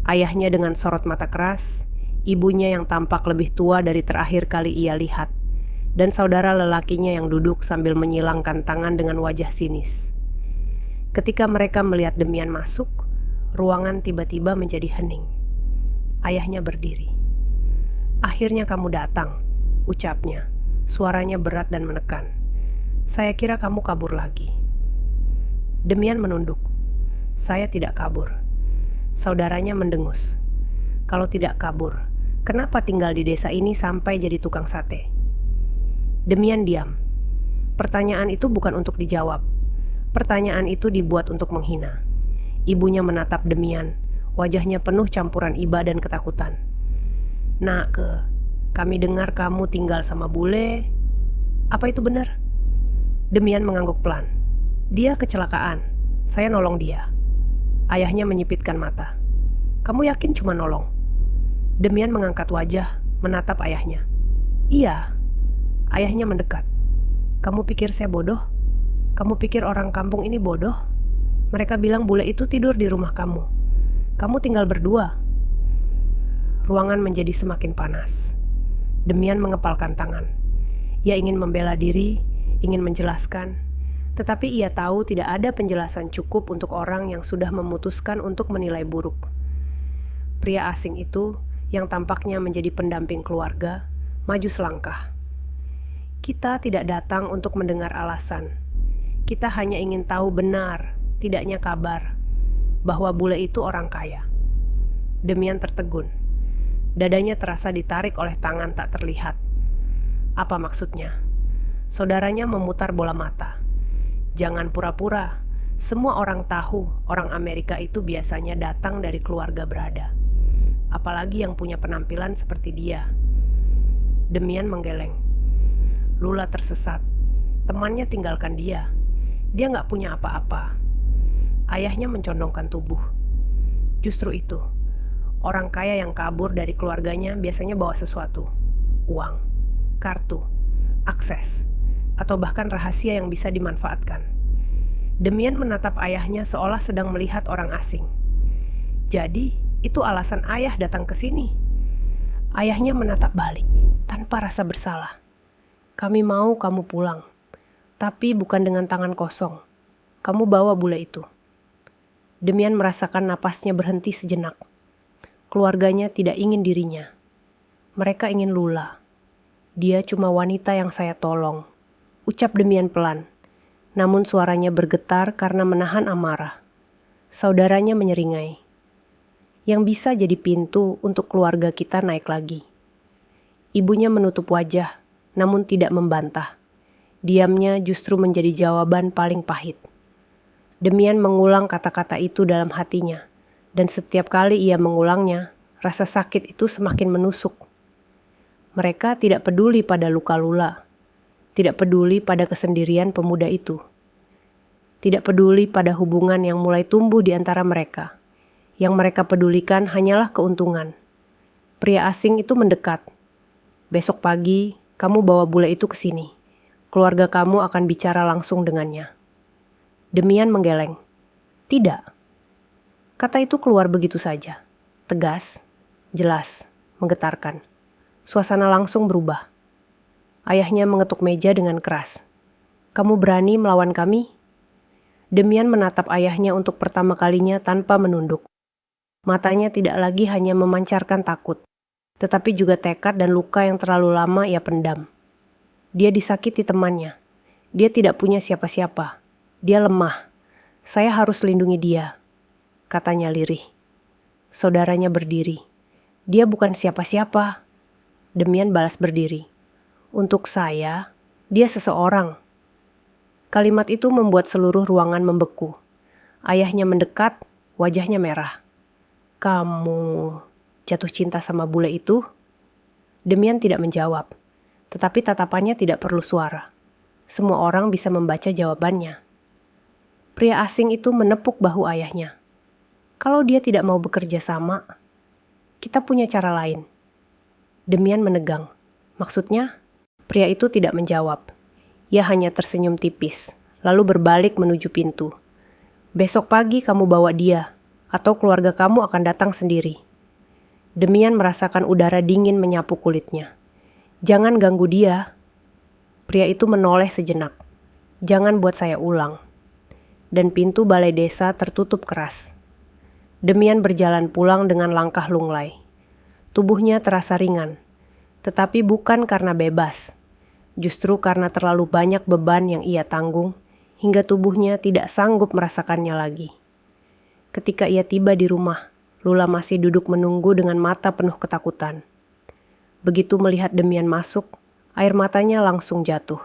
Ayahnya dengan sorot mata keras, ibunya yang tampak lebih tua dari terakhir kali ia lihat, dan saudara lelakinya yang duduk sambil menyilangkan tangan dengan wajah sinis. Ketika mereka melihat Demian masuk, ruangan tiba-tiba menjadi hening. Ayahnya berdiri. "Akhirnya kamu datang," ucapnya. Suaranya berat dan menekan. "Saya kira kamu kabur lagi." Demian menunduk. "Saya tidak kabur." Saudaranya mendengus. "Kalau tidak kabur, kenapa tinggal di desa ini sampai jadi tukang sate?" Demian diam. Pertanyaan itu bukan untuk dijawab. Pertanyaan itu dibuat untuk menghina. Ibunya menatap Demian, wajahnya penuh campuran iba dan ketakutan. "Nak, kami dengar kamu tinggal sama bule. Apa itu benar?" Demian mengangguk pelan. "Dia kecelakaan. Saya nolong dia." Ayahnya menyipitkan mata. "Kamu yakin cuma nolong?" Demian mengangkat wajah, menatap ayahnya. "Iya." Ayahnya mendekat. "Kamu pikir saya bodoh? Kamu pikir orang kampung ini bodoh? Mereka bilang bule itu tidur di rumah kamu. Kamu tinggal berdua." Ruangan menjadi semakin panas. Demian mengepalkan tangan. Ia ingin membela diri, ingin menjelaskan, tetapi ia tahu tidak ada penjelasan cukup untuk orang yang sudah memutuskan untuk menilai buruk. Pria asing itu, yang tampaknya menjadi pendamping keluarga, maju selangkah. "Kita tidak datang untuk mendengar alasan. Kita hanya ingin tahu benar, tidaknya kabar, bahwa bule itu orang kaya." Demian tertegun. Dadanya terasa ditarik oleh tangan tak terlihat. Apa maksudnya? Saudaranya memutar bola mata. "Jangan pura-pura. Semua orang tahu orang Amerika itu biasanya datang dari keluarga berada. Apalagi yang punya penampilan seperti dia." Demian menggeleng. Lula tersesat. Temannya tinggalkan dia. Dia nggak punya apa-apa. Ayahnya mencondongkan tubuh. Justru itu, orang kaya yang kabur dari keluarganya biasanya bawa sesuatu. Uang, kartu, akses, atau bahkan rahasia yang bisa dimanfaatkan. Demian menatap ayahnya seolah sedang melihat orang asing. "Jadi, itu alasan ayah datang ke sini?" Ayahnya menatap balik, tanpa rasa bersalah. "Kami mau kamu pulang, tapi bukan dengan tangan kosong. Kamu bawa bule itu." Demian merasakan napasnya berhenti sejenak. Keluarganya tidak ingin dirinya. Mereka ingin Lula. "Dia cuma wanita yang saya tolong," ucap Demian pelan. Namun suaranya bergetar karena menahan amarah. Saudaranya menyeringai. "Yang bisa jadi pintu untuk keluarga kita naik lagi." Ibunya menutup wajah, namun tidak membantah. Diamnya justru menjadi jawaban paling pahit. Demian mengulang kata-kata itu dalam hatinya, dan setiap kali ia mengulangnya, rasa sakit itu semakin menusuk. Mereka tidak peduli pada luka Lula, tidak peduli pada kesendirian pemuda itu, tidak peduli pada hubungan yang mulai tumbuh di antara mereka. Yang mereka pedulikan hanyalah keuntungan. Pria asing itu mendekat. "Besok pagi, kamu bawa bule itu ke sini. Keluarga kamu akan bicara langsung dengannya." Demian menggeleng. "Tidak." Kata itu keluar begitu saja. Tegas, jelas, menggetarkan. Suasana langsung berubah. Ayahnya mengetuk meja dengan keras. "Kamu berani melawan kami?" Demian menatap ayahnya untuk pertama kalinya tanpa menunduk. Matanya tidak lagi hanya memancarkan takut, tetapi juga tekad dan luka yang terlalu lama ia pendam. Dia disakiti temannya. Dia tidak punya siapa-siapa. Dia lemah. "Saya harus lindungi dia," katanya lirih. Saudaranya berdiri. "Dia bukan siapa-siapa." Demian balas berdiri. "Untuk saya, dia seseorang." Kalimat itu membuat seluruh ruangan membeku. Ayahnya mendekat, wajahnya merah. "Kamu jatuh cinta sama bule itu?" Demian tidak menjawab, tetapi tatapannya tidak perlu suara. Semua orang bisa membaca jawabannya. Pria asing itu menepuk bahu ayahnya. "Kalau dia tidak mau bekerja sama, kita punya cara lain." Demian menegang. "Maksudnya?" Pria itu tidak menjawab. Ia hanya tersenyum tipis, lalu berbalik menuju pintu. "Besok pagi kamu bawa dia, atau keluarga kamu akan datang sendiri." Demian merasakan udara dingin menyapu kulitnya. "Jangan ganggu dia." Pria itu menoleh sejenak. "Jangan buat saya ulang." Dan pintu balai desa tertutup keras. Demian berjalan pulang dengan langkah lunglai. Tubuhnya terasa ringan, tetapi bukan karena bebas. Justru karena terlalu banyak beban yang ia tanggung, hingga tubuhnya tidak sanggup merasakannya lagi. Ketika ia tiba di rumah, Lula masih duduk menunggu dengan mata penuh ketakutan. Begitu melihat Demian masuk, air matanya langsung jatuh.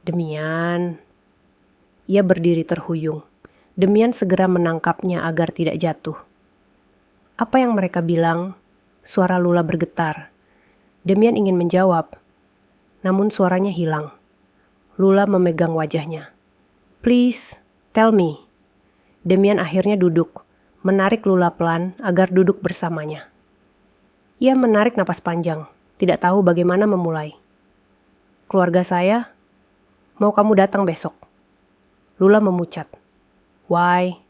"Demian." Ia berdiri terhuyung. Demian segera menangkapnya agar tidak jatuh. "Apa yang mereka bilang?" Suara Lula bergetar. Demian ingin menjawab, namun suaranya hilang. Lula memegang wajahnya. "Please, tell me." Demian akhirnya duduk, menarik Lula pelan agar duduk bersamanya. Ia menarik napas panjang, tidak tahu bagaimana memulai. "Keluarga saya, mau kamu datang besok." Lula memucat. "Why?"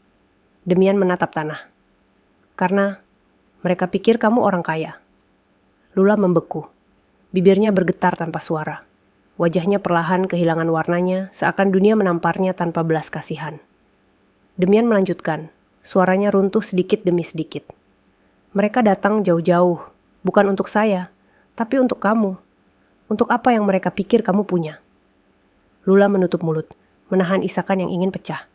Demian menatap tanah. "Karena mereka pikir kamu orang kaya." Lula membeku. Bibirnya bergetar tanpa suara. Wajahnya perlahan kehilangan warnanya, seakan dunia menamparnya tanpa belas kasihan. Demian melanjutkan, suaranya runtuh sedikit demi sedikit. "Mereka datang jauh-jauh, bukan untuk saya, tapi untuk kamu. Untuk apa yang mereka pikir kamu punya?" Lula menutup mulut, menahan isakan yang ingin pecah.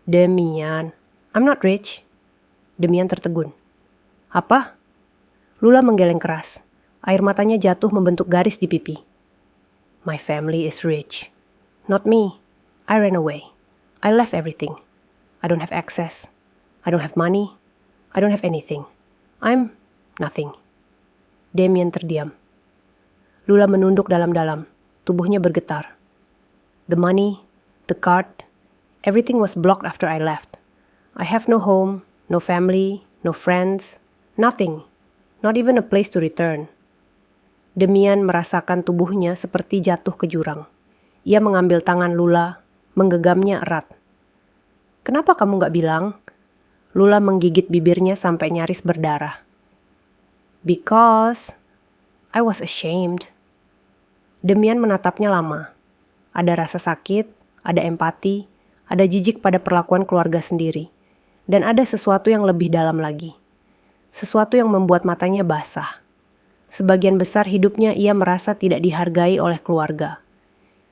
"Demian, I'm not rich." Demian tertegun. "Apa?" Lula menggeleng keras. Air matanya jatuh membentuk garis di pipi. "My family is rich. Not me. I ran away. I left everything. I don't have access. I don't have money. I don't have anything. I'm nothing." Demian terdiam. Lula menunduk dalam-dalam. Tubuhnya bergetar. "The money, the card, everything was blocked after I left. I have no home, no family, no friends, nothing. Not even a place to return." Demian merasakan tubuhnya seperti jatuh ke jurang. Ia mengambil tangan Lula, menggenggamnya erat. "Kenapa kamu gak bilang?" Lula menggigit bibirnya sampai nyaris berdarah. "Because I was ashamed." Demian menatapnya lama. Ada rasa sakit, ada empati, ada jijik pada perlakuan keluarga sendiri. Dan ada sesuatu yang lebih dalam lagi. Sesuatu yang membuat matanya basah. Sebagian besar hidupnya ia merasa tidak dihargai oleh keluarga.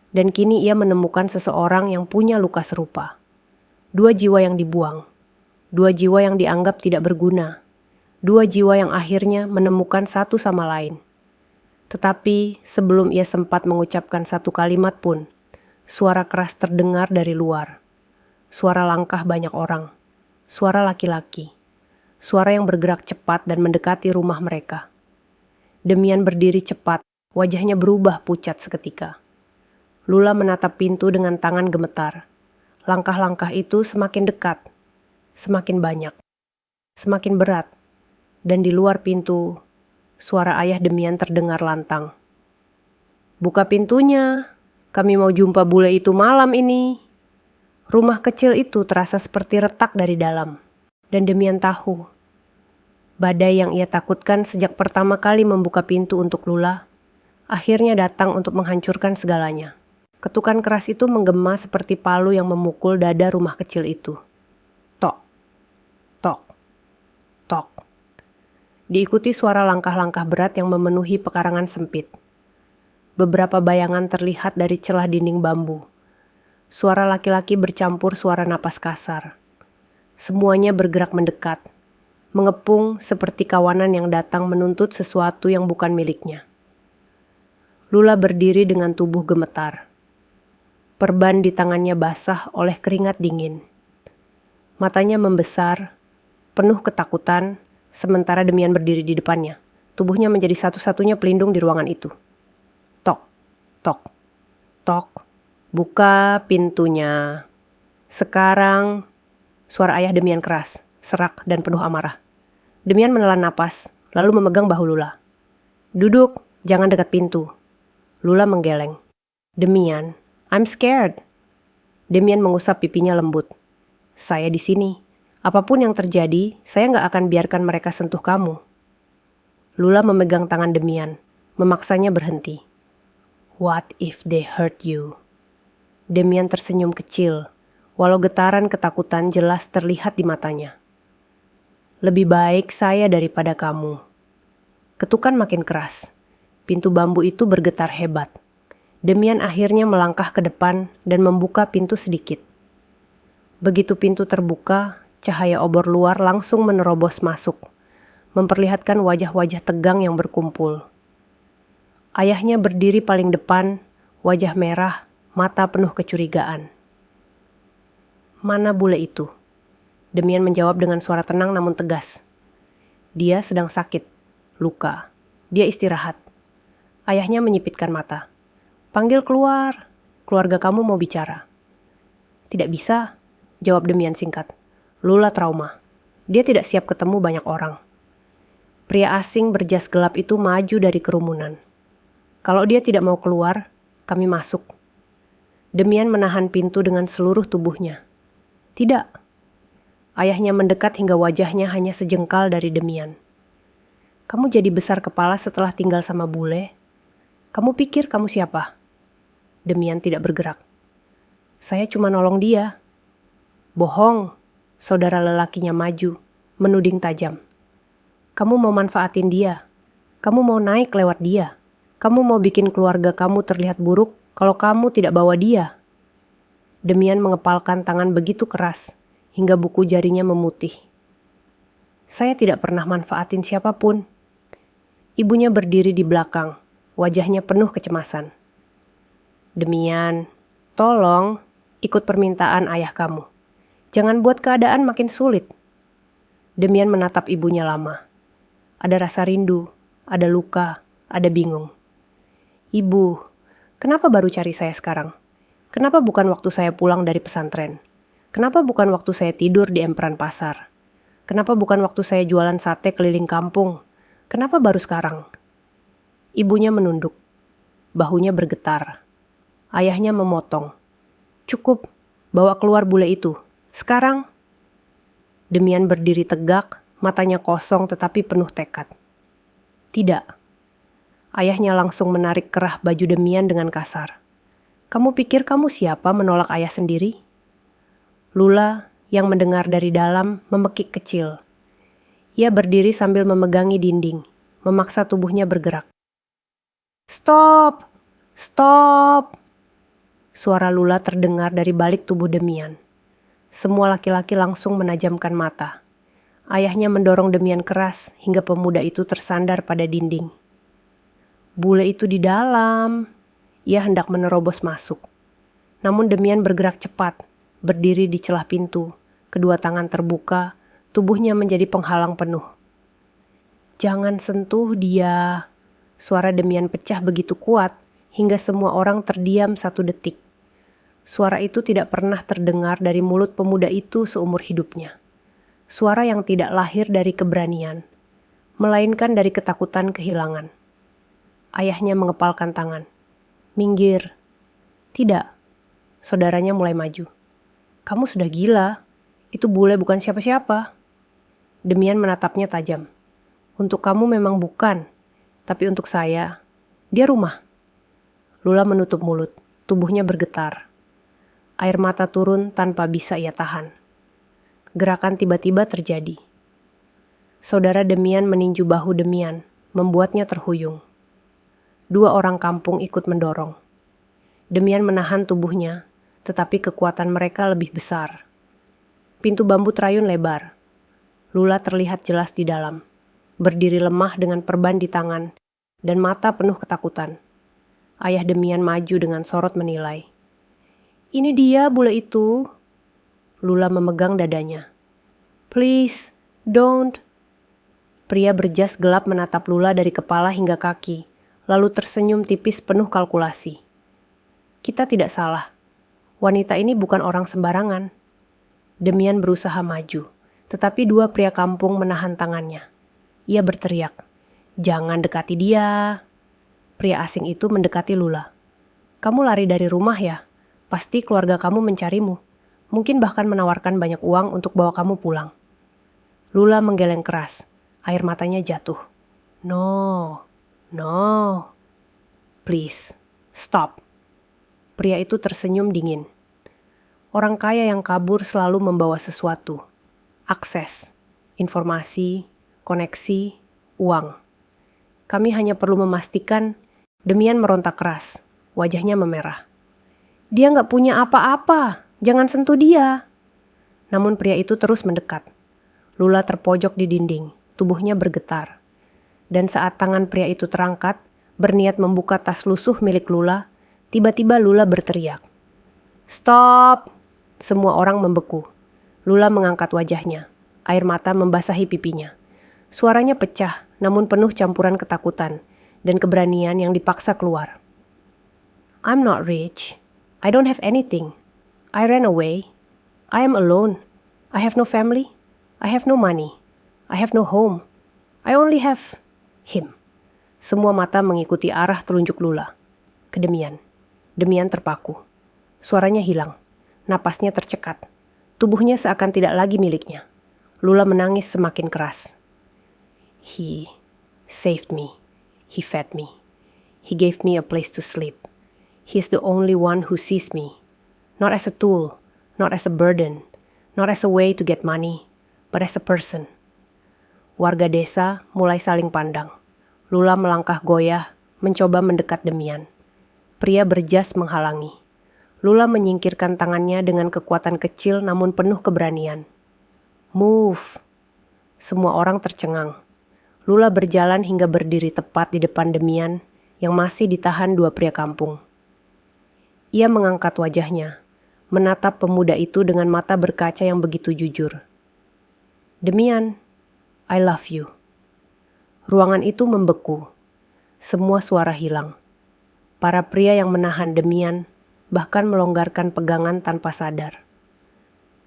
Dan kini ia menemukan seseorang yang punya luka serupa. 2 jiwa yang dibuang. 2 jiwa yang dianggap tidak berguna. 2 jiwa yang akhirnya menemukan satu sama lain. Tetapi sebelum ia sempat mengucapkan satu kalimat pun, suara keras terdengar dari luar. Suara langkah banyak orang. Suara laki-laki. Suara yang bergerak cepat dan mendekati rumah mereka. Demian berdiri cepat, wajahnya berubah pucat seketika. Lula menatap pintu dengan tangan gemetar. Langkah-langkah itu semakin dekat, semakin banyak, semakin berat. Dan di luar pintu, suara ayah Demian terdengar lantang. "Buka pintunya, kami mau jumpa bule itu malam ini." Rumah kecil itu terasa seperti retak dari dalam. Dan Demian tahu, badai yang ia takutkan sejak pertama kali membuka pintu untuk Lula akhirnya datang untuk menghancurkan segalanya. Ketukan keras itu menggema seperti palu yang memukul dada rumah kecil itu. Tok, tok, tok. Diikuti suara langkah-langkah berat yang memenuhi pekarangan sempit. Beberapa bayangan terlihat dari celah dinding bambu. Suara laki-laki bercampur suara napas kasar. Semuanya bergerak mendekat, mengepung seperti kawanan yang datang menuntut sesuatu yang bukan miliknya. Lula berdiri dengan tubuh gemetar. Perban di tangannya basah oleh keringat dingin. Matanya membesar, penuh ketakutan, sementara Demian berdiri di depannya. Tubuhnya menjadi satu-satunya pelindung di ruangan itu. Tok, tok, tok. Buka pintunya. Sekarang, suara ayah Demian keras, serak dan penuh amarah. Demian menelan napas, lalu memegang bahu Lula. Duduk, jangan dekat pintu. Lula menggeleng. Demian, I'm scared. Demian mengusap pipinya lembut. Saya di sini. Apapun yang terjadi, saya nggak akan biarkan mereka sentuh kamu. Lula memegang tangan Demian, memaksanya berhenti. What if they hurt you? Demian tersenyum kecil, walau getaran ketakutan jelas terlihat di matanya. Lebih baik saya daripada kamu. Ketukan makin keras. Pintu bambu itu bergetar hebat. Demian akhirnya melangkah ke depan dan membuka pintu sedikit. Begitu pintu terbuka, cahaya obor luar langsung menerobos masuk, memperlihatkan wajah-wajah tegang yang berkumpul. Ayahnya berdiri paling depan, wajah merah, mata penuh kecurigaan. Mana bule itu? Demian menjawab dengan suara tenang namun tegas. Dia sedang sakit, luka. Dia istirahat. Ayahnya menyipitkan mata. Panggil keluar, keluarga kamu mau bicara. Tidak bisa, jawab Demian singkat. Lula trauma. Dia tidak siap ketemu banyak orang. Pria asing berjas gelap itu maju dari kerumunan. Kalau dia tidak mau keluar, kami masuk. Demian menahan pintu dengan seluruh tubuhnya. Tidak. Ayahnya mendekat hingga wajahnya hanya sejengkal dari Demian. Kamu jadi besar kepala setelah tinggal sama bule? Kamu pikir kamu siapa? Demian tidak bergerak. Saya cuma nolong dia. Bohong, saudara lelakinya maju, menuding tajam. Kamu mau manfaatin dia. Kamu mau naik lewat dia. Kamu mau bikin keluarga kamu terlihat buruk kalau kamu tidak bawa dia. Demian mengepalkan tangan begitu keras, hingga buku jarinya memutih. Saya tidak pernah manfaatin siapapun. Ibunya berdiri di belakang, wajahnya penuh kecemasan. Demian, tolong ikut permintaan ayah kamu. Jangan buat keadaan makin sulit. Demian menatap ibunya lama. Ada rasa rindu, ada luka, ada bingung. Ibu, kenapa baru cari saya sekarang? Kenapa bukan waktu saya pulang dari pesantren? Kenapa bukan waktu saya tidur di emperan pasar? Kenapa bukan waktu saya jualan sate keliling kampung? Kenapa baru sekarang? Ibunya menunduk. Bahunya bergetar. Ayahnya memotong. Cukup, bawa keluar bule itu. Sekarang. Demian berdiri tegak, matanya kosong tetapi penuh tekad. Tidak. Ayahnya langsung menarik kerah baju Demian dengan kasar. Kamu pikir kamu siapa menolak ayah sendiri? Lula yang mendengar dari dalam memekik kecil. Ia berdiri sambil memegangi dinding, memaksa tubuhnya bergerak. Stop! Stop! Suara Lula terdengar dari balik tubuh Demian. Semua laki-laki langsung menajamkan mata. Ayahnya mendorong Demian keras hingga pemuda itu tersandar pada dinding. Bule itu di dalam. Ia hendak menerobos masuk. Namun Demian bergerak cepat, berdiri di celah pintu, kedua tangan terbuka, tubuhnya menjadi penghalang penuh. Jangan sentuh dia. Suara Demian pecah begitu kuat, hingga semua orang terdiam 1 detik. Suara itu tidak pernah terdengar dari mulut pemuda itu seumur hidupnya. Suara yang tidak lahir dari keberanian, melainkan dari ketakutan kehilangan. Ayahnya mengepalkan tangan. Minggir. Tidak. Saudaranya mulai maju. Kamu sudah gila. Itu bule bukan siapa-siapa. Demian menatapnya tajam. Untuk kamu memang bukan. Tapi untuk saya, Dia rumah. Lula menutup mulut, tubuhnya bergetar. Air mata turun tanpa bisa ia tahan. Gerakan tiba-tiba terjadi. Saudara Demian meninju bahu Demian, membuatnya terhuyung. 2 orang kampung ikut mendorong. Demian menahan tubuhnya, tetapi kekuatan mereka lebih besar. Pintu bambu terayun lebar. Lula terlihat jelas di dalam, berdiri lemah dengan perban di tangan dan mata penuh ketakutan. Ayah Demian maju dengan sorot menilai. "Ini dia bule itu." Lula memegang dadanya. "Please, don't." Pria berjas gelap menatap Lula dari kepala hingga kaki, lalu tersenyum tipis penuh kalkulasi. "Kita tidak salah. Wanita ini bukan orang sembarangan." Demian berusaha maju, tetapi 2 pria kampung menahan tangannya. Ia berteriak, "Jangan dekati dia." Pria asing itu mendekati Lula. "Kamu lari dari rumah ya? Pasti keluarga kamu mencarimu. Mungkin bahkan menawarkan banyak uang untuk bawa kamu pulang." Lula menggeleng keras. Air matanya jatuh. "No, no. Please, stop." Pria itu tersenyum dingin. Orang kaya yang kabur selalu membawa sesuatu. Akses, informasi, koneksi, uang. Kami hanya perlu memastikan. Demian merontak keras. Wajahnya memerah. "Dia nggak punya apa-apa. Jangan sentuh dia." Namun pria itu terus mendekat. Lula terpojok di dinding. Tubuhnya bergetar. Dan saat tangan pria itu terangkat, berniat membuka tas lusuh milik Lula, tiba-tiba Lula berteriak. "Stop!" Semua orang membeku. Lula mengangkat wajahnya. Air mata membasahi pipinya. Suaranya pecah, namun penuh campuran ketakutan dan keberanian yang dipaksa keluar. "I'm not rich. I don't have anything. I ran away. I am alone. I have no family. I have no money. I have no home. I only have him." Semua mata mengikuti arah telunjuk Lula. Ke Demian. Demian terpaku. Suaranya hilang. Napasnya tercekat. Tubuhnya seakan tidak lagi miliknya. Lula menangis semakin keras. "He saved me. He fed me. He gave me a place to sleep. He is the only one who sees me. Not as a tool, not as a burden, not as a way to get money, but as a person." Warga desa mulai saling pandang. Lula melangkah goyah, mencoba mendekat Demian. Pria berjas menghalangi. Lula menyingkirkan tangannya dengan kekuatan kecil namun penuh keberanian. "Move." Semua orang tercengang. Lula berjalan hingga berdiri tepat di depan Demian yang masih ditahan 2 pria kampung. Ia mengangkat wajahnya, menatap pemuda itu dengan mata berkaca yang begitu jujur. "Demian, I love you." Ruangan itu membeku. Semua suara hilang. Para pria yang menahan Demian bahkan melonggarkan pegangan tanpa sadar.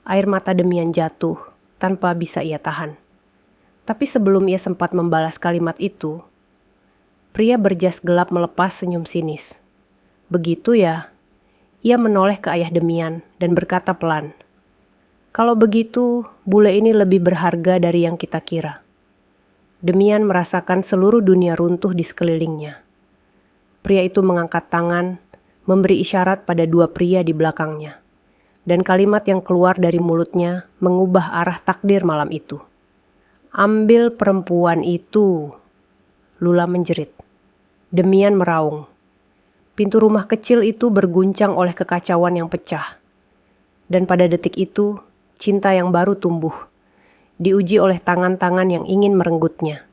Air mata Demian jatuh tanpa bisa ia tahan. Tapi sebelum ia sempat membalas kalimat itu, pria berjas gelap melepas senyum sinis. "Begitu ya?" Ia menoleh ke ayah Demian dan berkata pelan, "Kalau begitu, bule ini lebih berharga dari yang kita kira." Demian merasakan seluruh dunia runtuh di sekelilingnya. Pria itu mengangkat tangan, memberi isyarat pada 2 pria di belakangnya. Dan kalimat yang keluar dari mulutnya mengubah arah takdir malam itu. "Ambil perempuan itu." Lula menjerit. Demian meraung. Pintu rumah kecil itu berguncang oleh kekacauan yang pecah. Dan pada detik itu, cinta yang baru tumbuh, diuji oleh tangan-tangan yang ingin merenggutnya.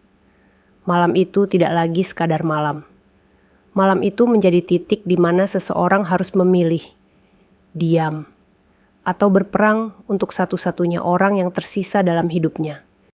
Malam itu tidak lagi sekadar malam. Malam itu menjadi titik di mana seseorang harus memilih, diam, atau berperang untuk satu-satunya orang yang tersisa dalam hidupnya.